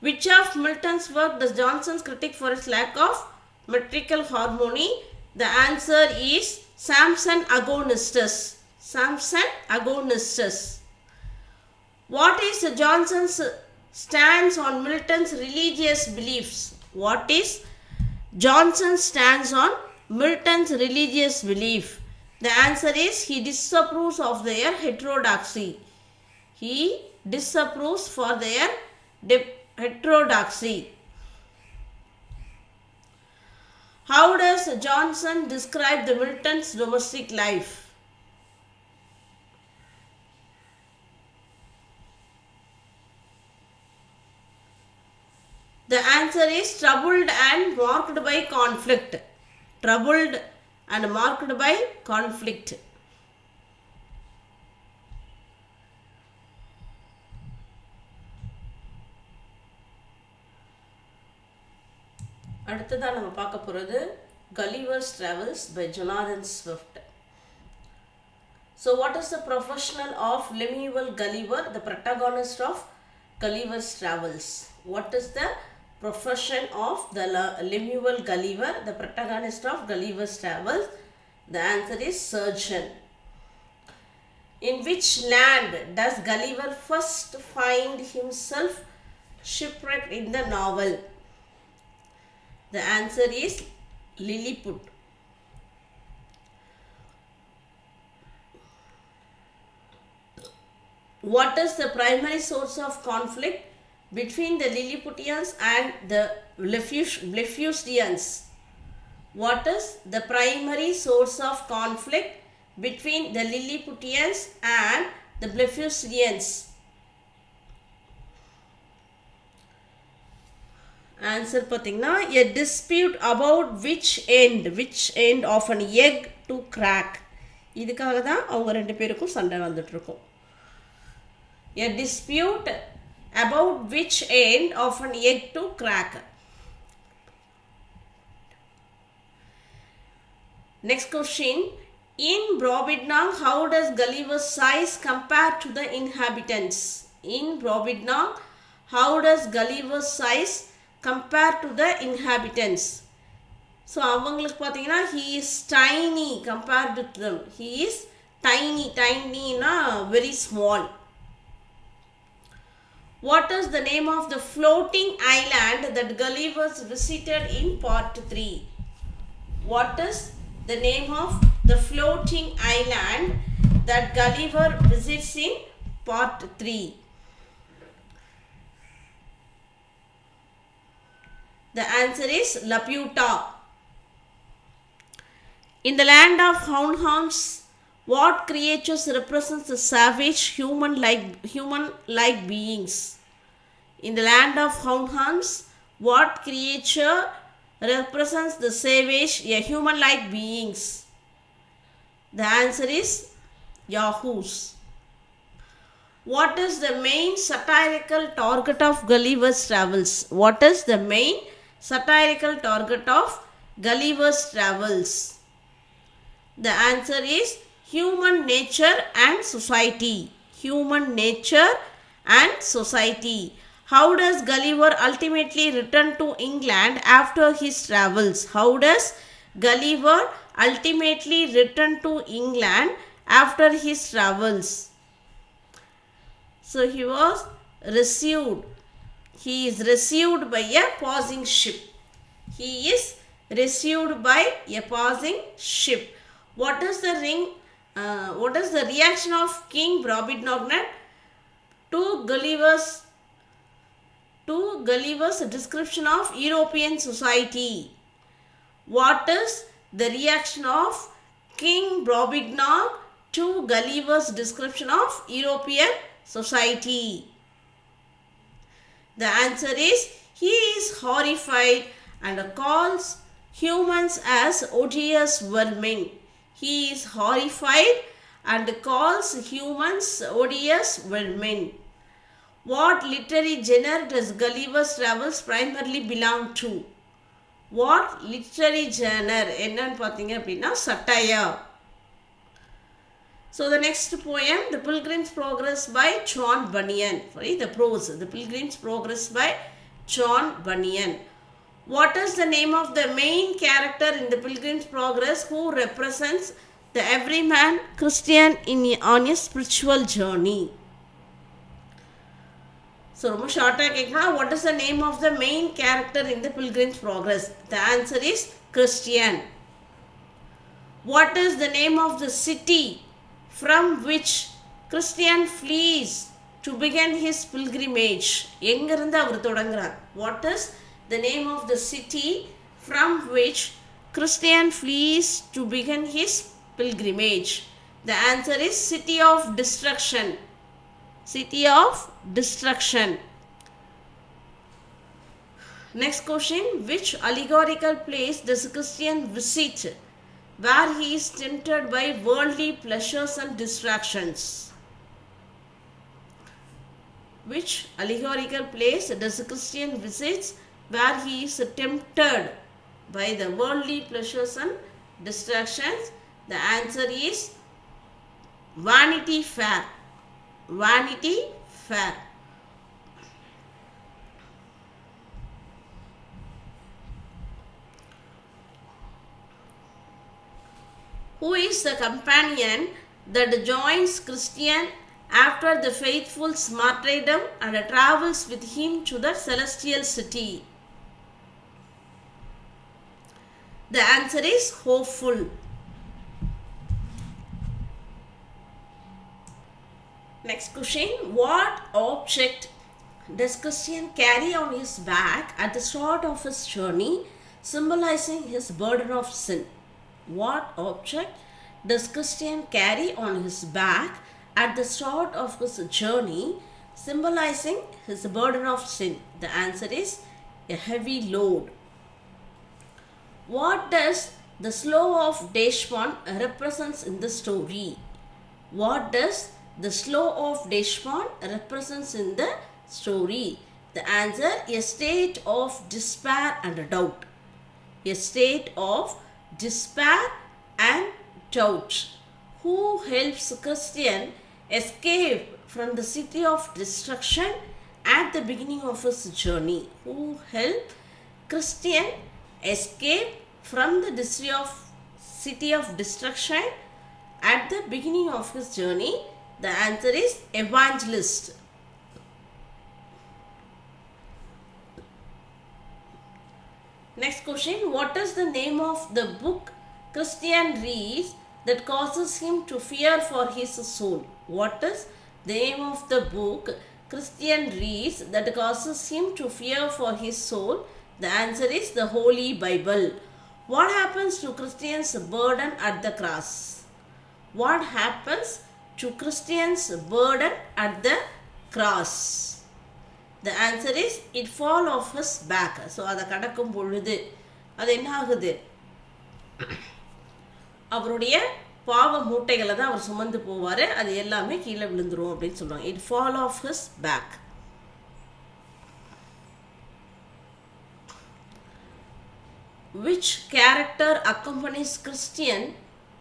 Which of Milton's work does Johnson's critique for its lack of metrical harmony? The answer is Samson Agonistus. Samson Agonistus. What is Johnson's stance on Milton's religious beliefs? What is Johnson's stance on Milton's religious belief? The answer is he disapproves of their heterodoxy. He disapproves for their heterodoxy. How does Johnson describe the Milton's domestic life? The answer is troubled and marked by conflict. Troubled and marked by conflict. அடுத்ததான் நம்ம பார்க்க போகிறது Gulliver's Travels by Jonathan Swift. So what is the professional of Lemuel Gulliver, the protagonist of Gulliver's Travels? What is the profession of the Lemuel Gulliver, the protagonist of Gulliver's Travels? The answer is surgeon. In which land does Gulliver first find himself shipwrecked in the novel? The answer is Lilliput. What is the primary source of conflict between the Lilliputians and the Blefuscians? What is the primary source of conflict between the Lilliputians and the Blefuscians? Answer பார்த்தீங்கன்னா a dispute about which end of an egg to crack. இதுக்காக தான் அவங்க ரெண்டு பேருக்கும் சண்டை வந்துட்டு இருக்கும். A dispute about which end of an egg to crack. Next question. In Brobdingnag, how does Gulliver's size compare to the inhabitants? In Brobdingnag, how does Gulliver's size compare to the inhabitants? So அவங்களுக்கு பார்த்தீங்கன்னா he is tiny compared to them. He is tiny na very small. What is the name of the floating island that Gulliver visited in part 3? What is the name of the floating island that Gulliver visits in part 3? The answer is Laputa. In the land of hounds, what creatures represents the savage human-like beings? In the land of hounds, what creature represents the savage human-like beings? The answer is yahoos. What is the main satirical target of Gulliver's Travels? What is the main satirical target of Gulliver's Travels? The answer is human nature and society. Human nature and society. How does Gulliver ultimately return to England after his travels? How does Gulliver ultimately return to England after his travels? So he was received. He is received by a passing ship. He is received by a passing ship. What is the reaction of King Brobdingnag to Gulliver's description of European society? What is the reaction of King Brobdingnag to Gulliver's description of European society? The answer is he is horrified and calls humans as odious vermin. He is horrified and calls humans odious vermin. What literary genre does Gulliver's Travels primarily belong to? What literary genre? என்னன்னு பார்த்தீங்க அப்படின்னா satire. So the next poem, The Pilgrim's Progress by John Bunyan. Sorry, the prose, The Pilgrim's Progress by John Bunyan. What is the name of the main character in The Pilgrim's Progress who represents the everyman Christian on a spiritual journey? So, ரொம்ப ஷார்ட்டாக கேட்கலாம். What is the name of the main character in The Pilgrim's Progress? The answer is Christian. What is the name of the city from which Christian flees to begin his pilgrimage? எங்கிருந்து அவர் தொடங்குறார்? What is the name of the city from which Christian flees to begin his pilgrimage? The answer is City of Destruction. City of Destruction. Next question, which allegorical place does a Christian visit where he is tempted by worldly pleasures and distractions? Which allegorical place does a Christian visit where he is tempted by the worldly pleasures and distractions? The answer is Vanity Fair. Vanity Fair. Who is the companion that joins Christian after the faithful's martyrdom and travels with him to the celestial city? The answer is Hopeful. Next question, what object does Christian carry on his back at the start of his journey, symbolizing his burden of sin? What object does Christian carry on his back at the start of his journey, symbolizing his burden of sin? The answer is a heavy load. What does the slough of Dashbourne represents in the story? What does the slough of Dashbourne represents in the story? The answer, a state of despair and doubt. A state of despair and doubt. Who helps Christian escape from the city of destruction at the beginning of his journey? Who helped Christian escape from the city of destruction at the beginning of his journey? The answer is evangelist. Next question, what is the name of the book Christian reads that causes him to fear for his soul? What is the name of the book Christian reads that causes him to fear for his soul? The answer is the Holy Bible. What happens to Christian's burden at the cross? What happens to Christian's burden at the cross? The answer is it fall off his back. So அதை கடக்கும் பொழுது அது என்ன ஆகுது? அவருடைய பாவ மூட்டைகளை தான் அவர் சுமந்து போவார், அது எல்லாமே கீழே விழுந்துரும் அப்படின்னு சொல்லுவாங்க. It fall off his back. Which character accompanies Christian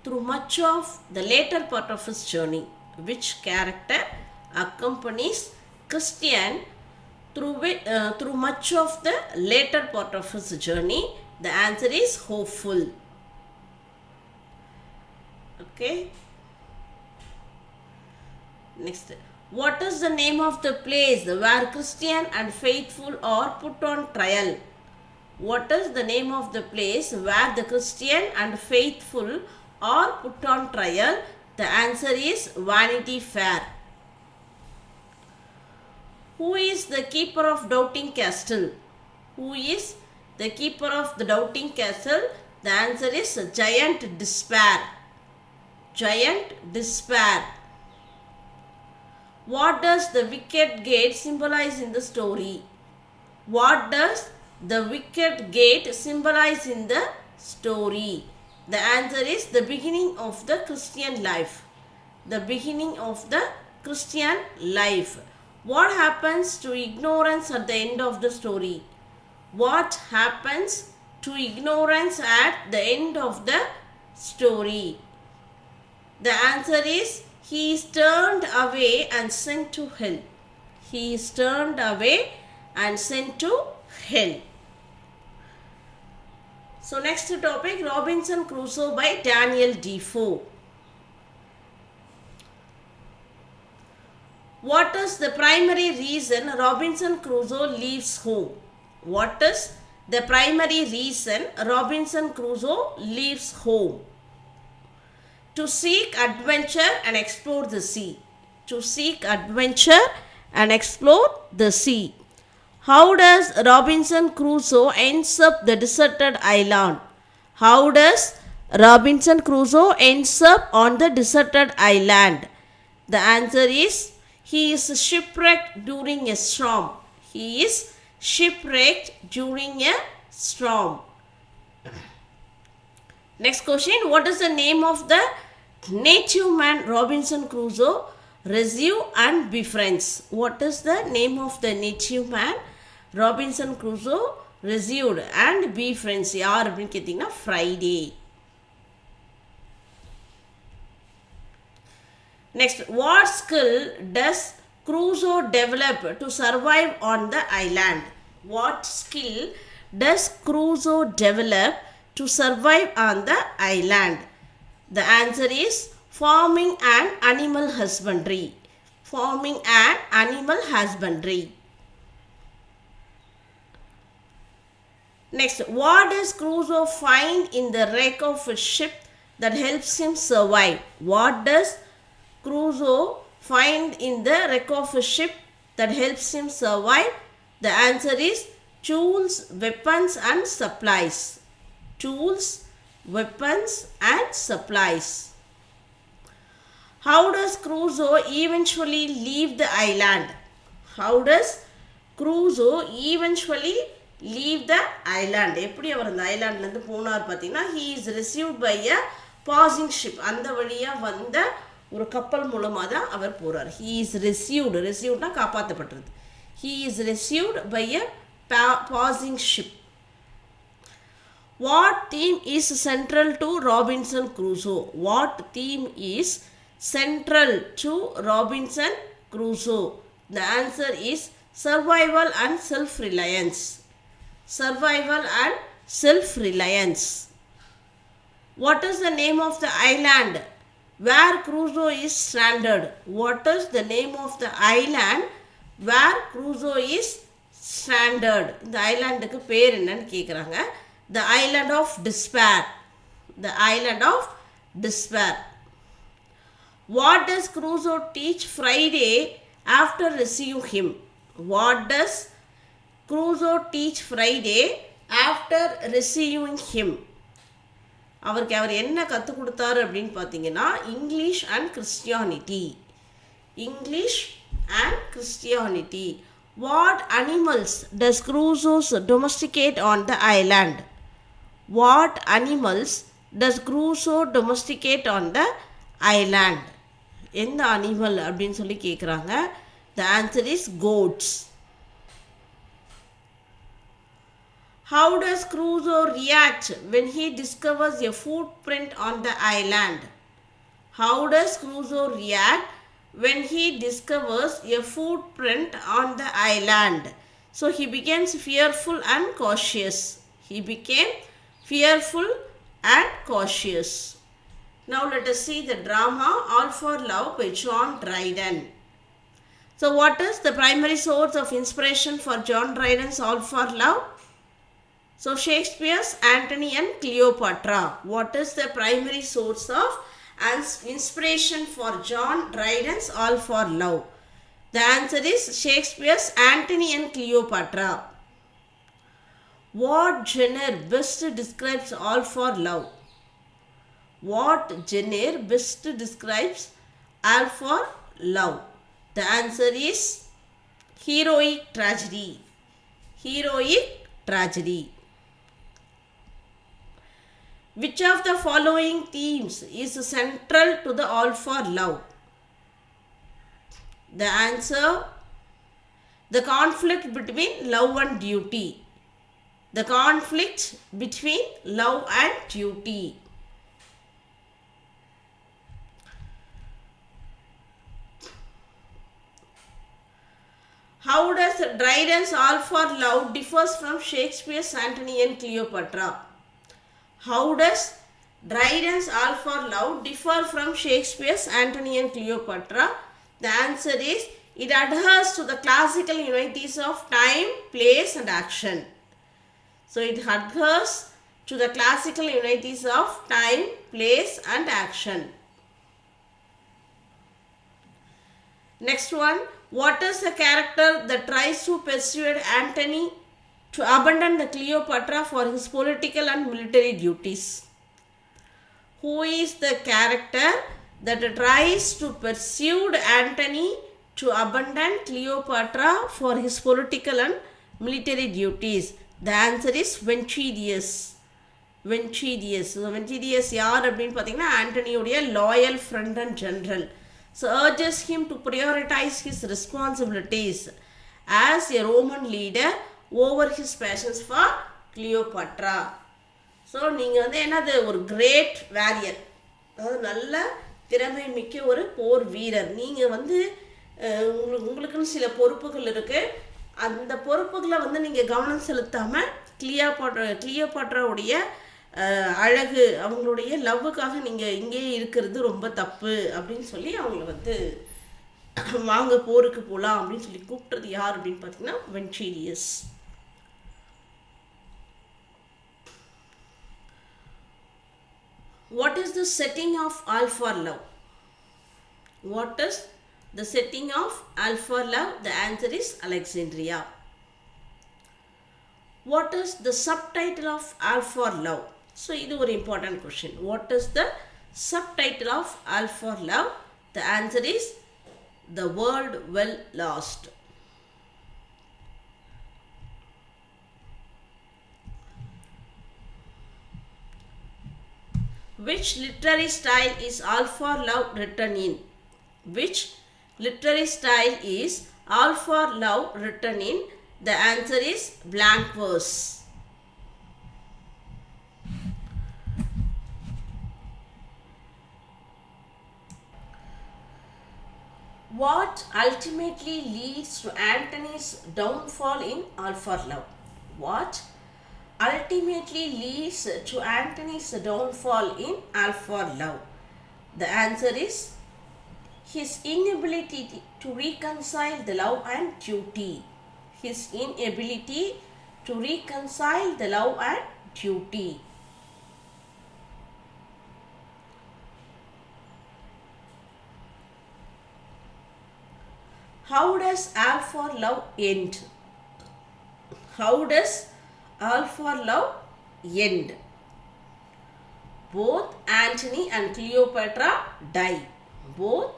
through much of the later part of his journey? Which character accompanies Christian through much of the later part of his journey? The answer is Hopeful. Okay. Next, what is the name of the place where Christian and faithful are put on trial? What is the name of the place where the Christian and faithful are put on trial? The answer is Vanity Fair. Who is the keeper of Doubting Castle? Who is the keeper of the Doubting Castle? The answer is Giant Despair. Giant Despair. What does the wicket gate symbolize in the story? What does the wicket gate symbolized in the story? The answer is the beginning of the Christian life. The beginning of the Christian life. What happens to ignorance at the end of the story? What happens to ignorance at the end of the story? The answer is he is turned away and sent to hell. He is turned away and sent to hell. So next topic, Robinson Crusoe by Daniel Defoe. What is the primary reason Robinson Crusoe leaves home? What is the primary reason Robinson Crusoe leaves home? To seek adventure and explore the sea. To seek adventure and explore the sea. How does Robinson Crusoe ends up the deserted island? How does Robinson Crusoe ends up on the deserted island? The answer is he is shipwrecked during a storm. He is shipwrecked during a storm. Next question. What is the name of the native man Robinson Crusoe rescue and befriends? What is the name of the native man Robinson Crusoe rescued and befriends? யார் அப்படின்னு கேட்டிங்கன்னா Friday. Next, what skill does Crusoe develop to survive on the island? What skill does Crusoe develop to survive on the island? The answer is farming and animal husbandry. Farming and animal husbandry. Next, what does Crusoe find in the wreck of a ship that helps him survive? What does Crusoe find in the wreck of a ship that helps him survive? The answer is tools, weapons and supplies. Tools, weapons and supplies. How does Crusoe eventually leave the island? How does Crusoe eventually leave the island? எப்படி அவர் அந்த ஐலாண்ட்லேருந்து போனார் பார்த்தீங்கன்னா he is received by a passing ship. அந்த வழியாக வந்த ஒரு கப்பல் மூலமாக தான் அவர் போகிறார். he is received. received காப்பாற்றப்பட்டது. he is received by a passing ship. What theme is central to Robinson Crusoe? What theme is central to Robinson Crusoe? The answer is survival and self-reliance. Survival and self-reliance. What is the name of the island where Crusoe is stranded? What is the name of the island where Crusoe is stranded? இந்த ஐலாண்டுக்கு பேர் என்னன்னு கேட்குறாங்க. The island of despair. The island of despair. What does Crusoe teach Friday after receiving him? What does Crusoe teach Friday after receiving him? அவருக்கு அவர் என்ன கற்றுக் கொடுத்தாரு அப்படின்னு பார்த்தீங்கன்னா English and Christianity. English and Christianity. What animals does Crusoe domesticate on the island? What animals does Crusoe domesticate on the island? எந்த animal அப்படின்னு சொல்லி கேட்குறாங்க. The answer is goats. How does Crusoe react when he discovers a footprint on the island? How does Crusoe react when he discovers a footprint on the island? So he becomes fearful and cautious. He became fearful and cautious. Now let us see the drama All for Love by John Dryden. So what is the primary source of inspiration for John Dryden's All for Love? So Shakespeare's Antony and Cleopatra. What is the primary source of inspiration for John Dryden's All for Love? The answer is Shakespeare's Antony and Cleopatra. What genre best describes All for Love? What genre best describes All for Love? The answer is heroic tragedy. Heroic tragedy. Which of the following themes is central to the All for Love? The answer, the conflict between love and duty. The conflict between love and duty. How does Dryden's All for Love differs from Shakespeare's Antony and Cleopatra? How does Dryden's All for Love differ from Shakespeare's Antony and Cleopatra? The answer is, it adheres to the classical unities of time, place and action. So it adheres to the classical unities of time, place and action. Next one, what is the character that tries to persuade Antony to abandon the Cleopatra for his political and military duties? Who is the character that tries to persuade Antony to abandon Cleopatra for his political and military duties? The answer is Ventidius. Ventidius. So, Ventidius யார் அப்படின்னு பார்த்தீங்கன்னா ஆண்டனியோடைய loyal friend and general. So, urges him to prioritize his responsibilities as a Roman leader over his passions for Cleopatra. So, நீங்கள் வந்து என்னது ஒரு great warrior, அதாவது நல்ல திறமை மிக்க ஒரு போர் வீரர். நீங்கள் வந்து உங்களுக்குன்னு சில பொறுப்புகள் இருக்குது. அந்த பொறுப்புகளை வந்து நீங்கள் கவனம் செலுத்தாமல் கிளியோபாட்ராவுடைய அழகு, அவங்களுடைய லவ்வுக்காக நீங்கள் இங்கேயே இருக்கிறது ரொம்ப தப்பு அப்படின்னு சொல்லி அவங்கள வந்து வாங்க போருக்கு போகலாம் அப்படின்னு சொல்லி கூப்பிட்டது யார் அப்படின்னு பார்த்தீங்கன்னா வென்டீரியஸ். What is the setting of All for Love? What is the setting of All for Love? The answer is Alexandria. What is the subtitle of All for Love? So, this is an important question. What is the subtitle of All for Love? The answer is The World Well Lost. Which literary style is All for Love written in? Which literary style is All for Love written in? The answer is blank verse. What ultimately leads to Antony's downfall in All for Love? What ultimately leads to Antony's downfall in All for Love? The answer is his inability to reconcile the love and duty. His inability to reconcile the love and duty. How does All for Love end? How does All for Love end? Both Antony and Cleopatra die. Both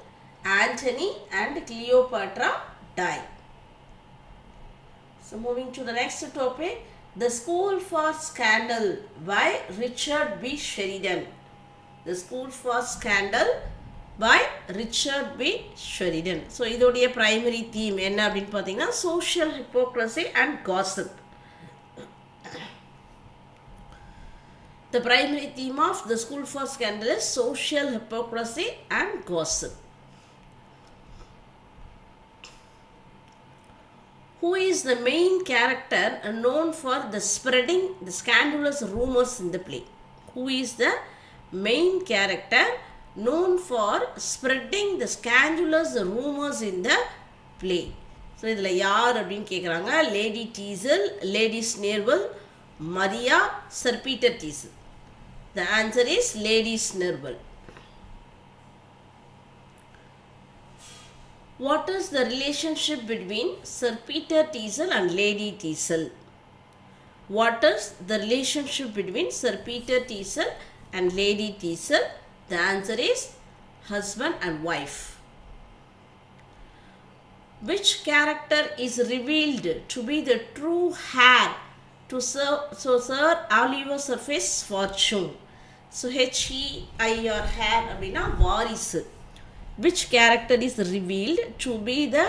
Antony and Cleopatra die. So, moving to the next topic, The School for Scandal by Richard B. Sheridan. The School for Scandal by Richard B. Sheridan. So, இதோடைய primary theme என்ன அப்படின்னு பார்த்தீங்கன்னா social hypocrisy and gossip. The primary theme of The School for Scandal is social hypocrisy and gossip. Who is the main character known for the spreading the scandalous rumors in the play? Who is the main character known for spreading the scandalous rumors in the play? So, இதில் யார் அப்படின்னு கேட்குறாங்க. Lady Teazle, lady Sneerwell, Maria, sir Peter Teazle. The answer is lady Sneerwell. What is the relationship between Sir Peter Teazle and Lady Teazle? What is the relationship between Sir Peter Teazle and Lady Teazle? The answer is husband and wife. Which character is revealed to be the true heir to Sir Oliver surface fortune. So HEIR hair அப்படின்னா வாரிசு. Which character is revealed to be the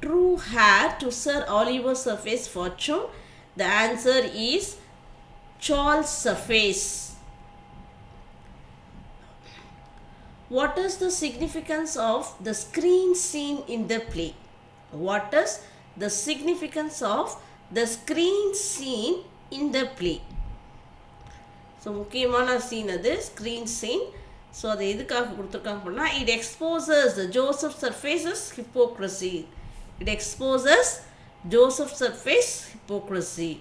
true heir to Sir Oliver surface fortune? The answer is Charles Surface. What is the significance of the screen scene in the play? What is the significance of the screen scene in the play? So முக்கியமான scene அது screen scene. So அது எதுக்காக கொடுத்துருக்காங்க அப்படின்னா it exposes Joseph Surface's hypocrisy. It exposes Joseph Surface hypocrisy.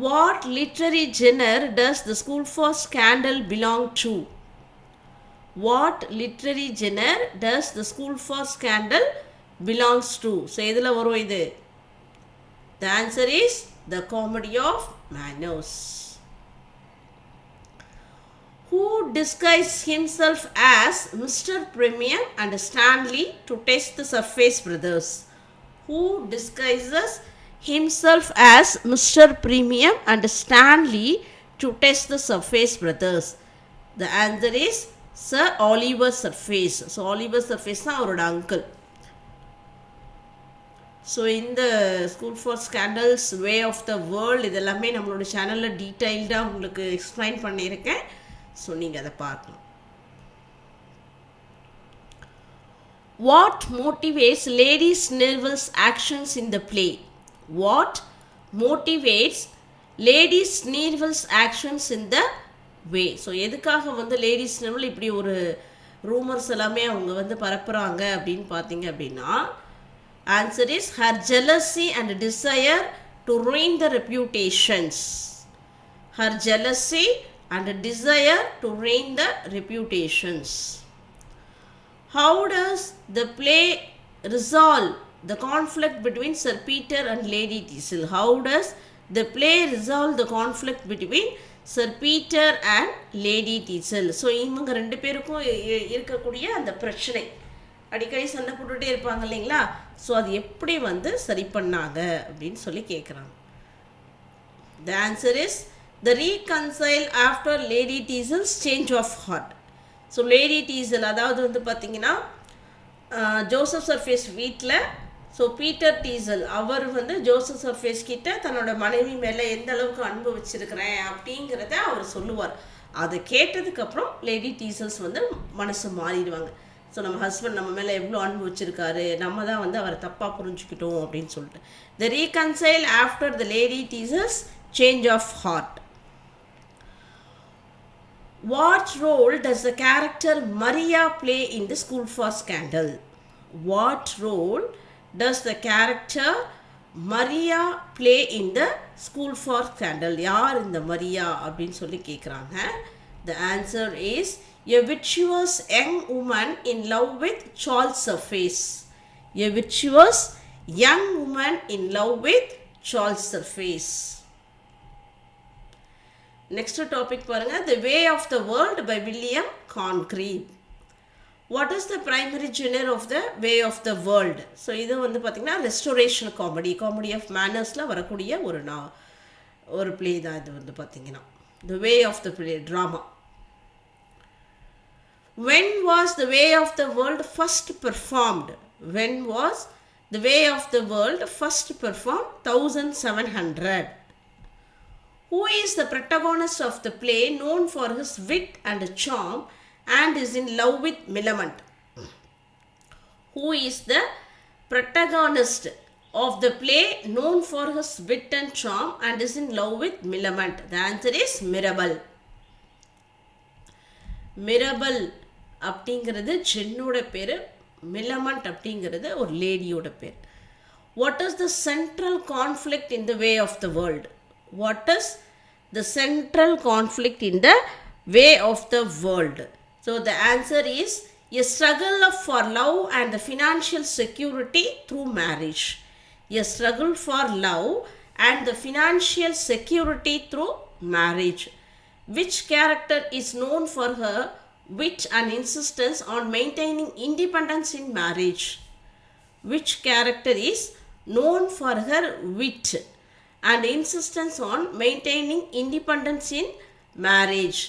What literary genre does the school for scandal belong to? What literary genre does the school for scandal belongs to? So எதுல வரும் இது? The answer is the comedy of manners. Who disguised himself as Mr. Premium and Stanley to test the Surface brothers? Who disguises himself as Mr. Premium and Stanley to test the Surface brothers? The answer is Sir Oliver Surface. So Oliver Surface தான் அவரோட uncle. So இந்த school for scandals way of the world இதெல்லாமே நம்மளோட சேனலில் டீட்டெயில்டாக உங்களுக்கு explain பண்ணியிருக்கேன். So நீங்கள் அதை பார்க்கலாம். What motivates Lady Snevel's actions in the play? What motivates Lady Snevel's actions in the way? So எதுக்காக வந்து லேடி ஸ்னெவல் இப்படி ஒரு ரூமர்ஸ் எல்லாமே அவங்க வந்து பரப்புகிறாங்க அப்படின்னு பார்த்தீங்க அப்படின்னா answer is her jealousy and desire to ruin the reputations. Her jealousy and desire to ruin the reputations. How does the play resolve the conflict between Sir Peter and Lady Teazle? How does the play resolve the conflict between Sir Peter and Lady Teazle? So இவங்க ரெண்டு பேருக்கும் இருக்கக்கூடிய அந்த பிரச்சனை அடிக்கடி சண்டை போட்டுகிட்டே இருப்பாங்க இல்லைங்களா? ஸோ அது எப்படி வந்து சரி பண்ணாங்க அப்படின்னு சொல்லி கேட்குறாங்க. The answer is the reconcile after Lady Teazle's change of heart. So lady diesel அதாவது வந்து பார்த்திங்கன்னா ஜோசப் சர்ஃபேஸ் வீட்டில் ஸோ பீட்டர் டீசல் அவர் வந்து ஜோசப் சர்ஃபேஸ் கிட்ட தன்னோட மனைவி மேலே எந்த அளவுக்கு அன்பு வச்சுருக்கிறேன் அப்படிங்கிறத அவர் சொல்லுவார். அதை கேட்டதுக்கப்புறம் லேடி டீசல்ஸ் வந்து மனசு மாறிடுவாங்க. ஸோ நம்ம ஹஸ்பண்ட் நம்ம மேலே எவ்வளோ அன்பு வச்சுருக்காரு, நம்ம தான் வந்து அவரை தப்பாக புரிஞ்சுக்கிட்டோம் அப்படின்னு சொல்லிட்டு. The reconcile after the lady Teazle's change of heart. What role does the character Maria play in the school for scandal? What role does the character Maria play in the school for scandal? யார் இந்த மரியா அப்படின்னு சொல்லி கேட்குறாங்க. The answer is a virtuous young woman in love with Charles Surface. A virtuous young woman in love with Charles Surface. Next topic பாருங்க, The Way of the World by William Congreve. What is the primary genre of the Way of the World? So இது வந்து பார்த்திங்கன்னா restoration comedy, comedy of மேனர்ஸில் வரக்கூடிய ஒரு play தான் இது வந்து பார்த்திங்கன்னா The Way of the Play drama. When was The Way of the World first performed? When was The Way of the World first performed? 1700. Who is the protagonist of the play, known for his wit and charm and is in love with Millamant? Who is the protagonist of the play, known for his wit and charm and is in love with Millamant? The answer is Mirabell. Mirabell அப்படிங்கிறது ஜென்னோட பேர், Millamant அப்படிங்கிறது ஒரு லேடியோட பேர். What is the central conflict in The Way of the World? What is the central conflict in The Way of the World? So the answer is a struggle for love and the financial security through marriage. A struggle for love and the financial security through marriage. Which character is known for her wit and insistence on maintaining independence in marriage? Which character is known for her wit and insistence on maintaining independence in marriage.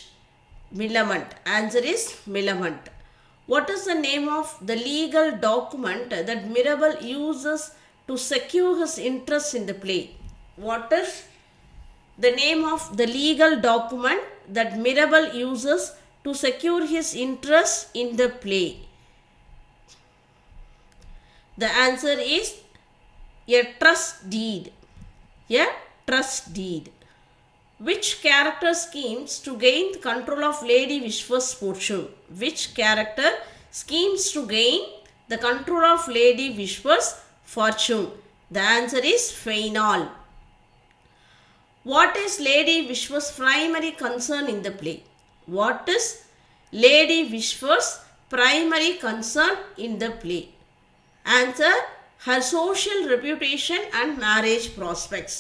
Milament. Answer is milament. What is the name of the legal document that Mirabell uses to secure his interest in the play? What is the name of the legal document that Mirabell uses to secure his interest in the play? The answer is a trust deed. A trust deed. Which character schemes to gain control of Lady Wishfur's fortune? Which character schemes to gain the control of Lady Wishfur's fortune? The answer is Fainall. What is Lady Wishfur's primary concern in the play? What is Lady Wishfur's primary concern in the play? Answer, her social reputation and marriage prospects.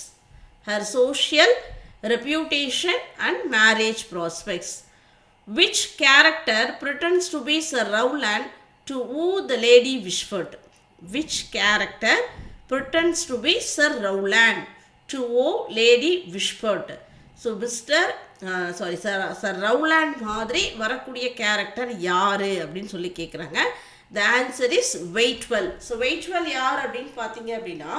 Her social reputation and marriage prospects. Which character pretends to be Sir Rowland to woo the Lady Wishfur? Which character pretends to be Sir Rowland to woo Lady Wishfur? So, Sir Rowland மாதிரி வரக்கூடிய character யாரு அப்படின்னு சொல்லி கேட்குறாங்க. The answer is Waitwell. So, Waitwell யார் அப்படின்னு பார்த்தீங்க அப்படின்னா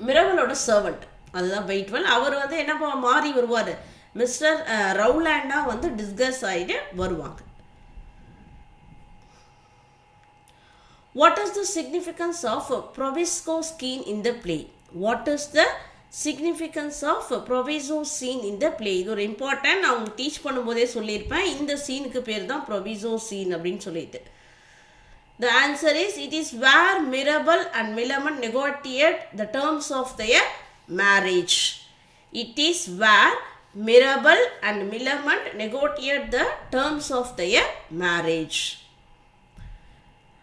மிரவலோட சர்வெண்ட், அதுதான் வெயிட்வெல். அவர் வந்து என்ன மாறி வருவார், மிஸ்டர் ரவுலாண்டா வந்து டிஸ்கஸ் ஆகிட்டு வருவாங்க. What is the significance of proviso scene in the play? What is the significance of proviso scene in the play? இது ஒரு இம்பார்ட்டன்ட், அவங்க டீச் பண்ணும்போதே சொல்லியிருப்பேன். இந்த சீனுக்கு பேர் தான் proviso scene அப்படின்னு சொல்லிட்டு. The answer is, it is where Mirabell and Millamant negotiate the terms of their marriage. It is where Mirabell and Millamant negotiate the terms of their marriage.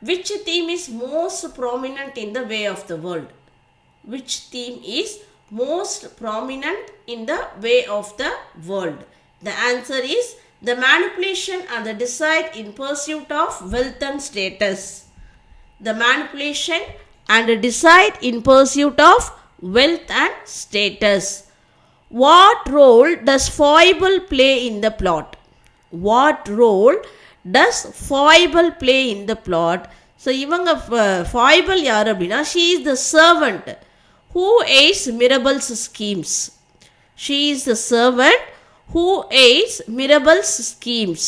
Which theme is most prominent in the way of the world? Which theme is most prominent in the way of the world? The answer is the manipulation and the decide in pursuit of wealth and status. The manipulation and the decide in pursuit of wealth and status. What role does foible play in the plot? What role does foible play in the plot? So, ivanga foible yaar appadina, she is the servant who aids Mirabell's schemes. She is the servant who aids Mirabell's schemes.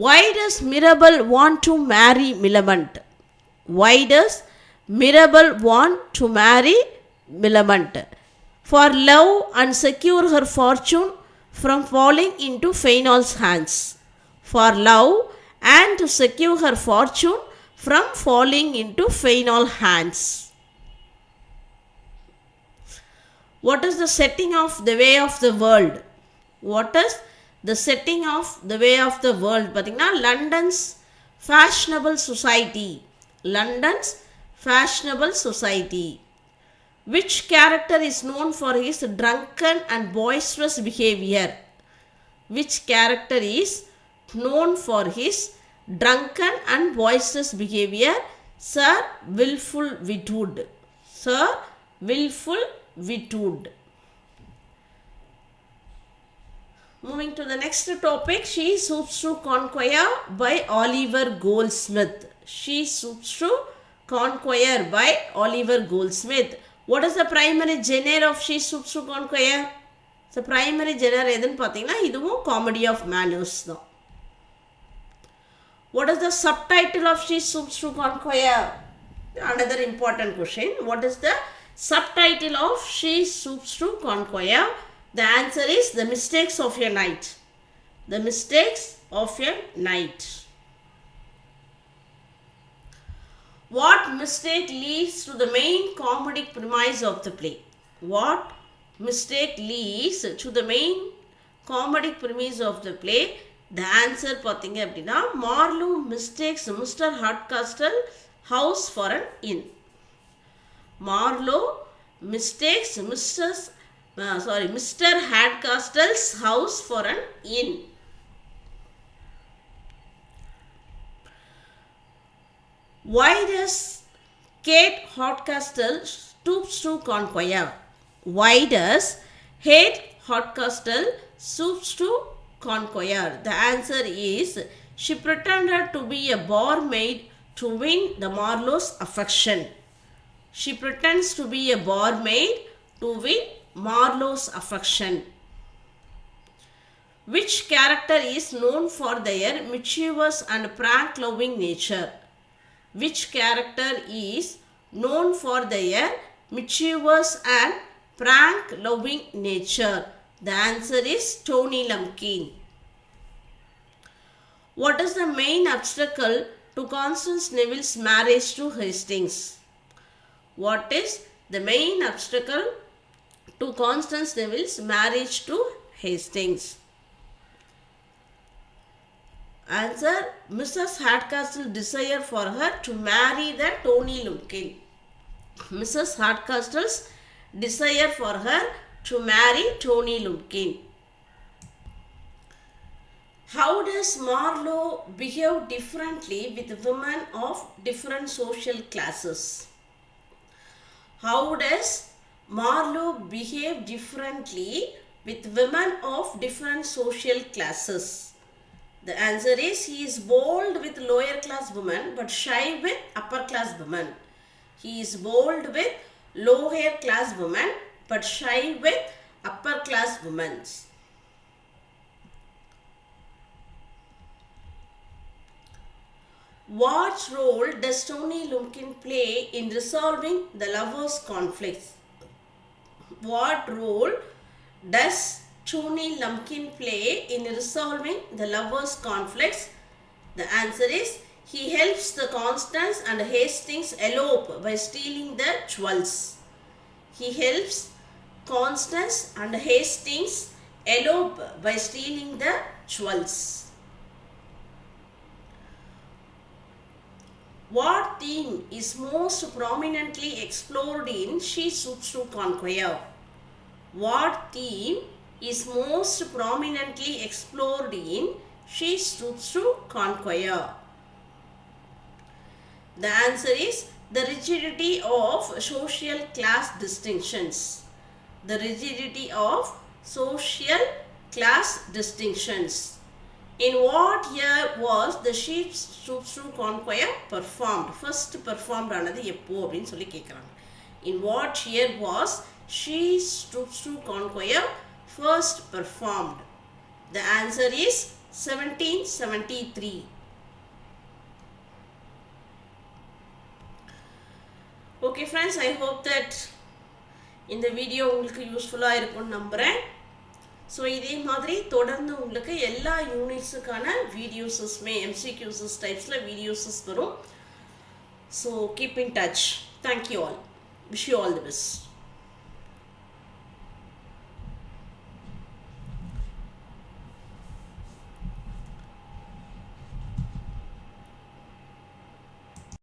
Why does Mirabell want to marry Millamant? Why does Mirabell want to marry Millamant? For love and secure her fortune from falling into Fainall's hands. For love and to secure her fortune from falling into Fainall's hands. What is the setting of the way of the world? What is the setting of the way of the world? பார்த்தீங்கன்னா London's fashionable society. London's fashionable society. Which character is known for his drunken and boisterous behavior? Which character is known for his drunken and boisterous behavior? Sir Wilful Witwoud. Sir Wilful Witwoud. Moving to the next topic, She Stoops to Conquer by Oliver Goldsmith. She Stoops to Conquer by Oliver Goldsmith. What is the primary genre of She Stoops to Conquer? So, primary genre எதுன்னு பார்த்தீங்கன்னா இதுவும் comedy of manners தான். What is the subtitle of She Stoops to Conquer? Another important question. What is the subtitle of She Stoops to Conquer? The answer is The Mistakes of a Knight. The Mistakes of a Knight. What mistake leads to the main comedic premise of the play? What mistake leads to the main comedic premise of the play? The answer பார்த்தீங்க அப்படின்னா Marlowe mistakes Mr. Hardcastle house for an inn. Marlowe mistakes Mr. Hardcastle's house for an inn. Why does Kate Hardcastle stoops to conquer? Why does Kate Hardcastle stoops to conquer? The answer is she pretended to be a barmaid to win the Marlowe's affection. She pretends to be a barmaid to win Marlowe's affection. Which character is known for their mischievous and prank-loving nature? Which character is known for their mischievous and prank-loving nature? The answer is Tony Lumpkin. What is the main obstacle to Constance Neville's marriage to Hastings? What is the main obstacle to Constance Neville's marriage to Hastings? Answer, Mrs. Hardcastle's desire for her to marry the Tony Lumpkin. Mrs. Hardcastle's desire for her to marry Tony Lumpkin. How does Marlowe behave differently with women of different social classes? How does Marlowe behave differently with women of different social classes? The answer is he is bold with lower class women but shy with upper class women. He is bold with lower class women but shy with upper class women. What role does Tony Lumpkin play in resolving the lovers' conflicts? What role does Tony Lumpkin play in resolving the lovers' conflicts? The answer is he helps the Constance and Hastings elope by stealing the jewels. He helps Constance and Hastings elope by stealing the jewels. What theme is most prominently explored in She Stoops to Conquer? What theme is most prominently explored in She Stoops to Conquer? The answer is the rigidity of social class distinctions. The rigidity of social class distinctions. In what year was the She Stoops to Conquer performed? First performed ஆனது எப்போ அப்படின்னு சொல்லி கேட்குறாங்க. In what year was She Stoops to Conquer first performed? The answer is 1773. Okay friends, I hope that இந்த video உங்களுக்கு யூஸ்ஃபுல்லாக இருக்கும்னு நம்புகிறேன். ஸோ இதே மாதிரி தொடர்ந்து உங்களுக்கு எல்லா யூனிட்ஸுக்கான வீடியோஸஸ்மே MCQs டைப்ஸில் வீடியோஸஸ் வரும். So keep in touch. Thank you all. Wish you all the best.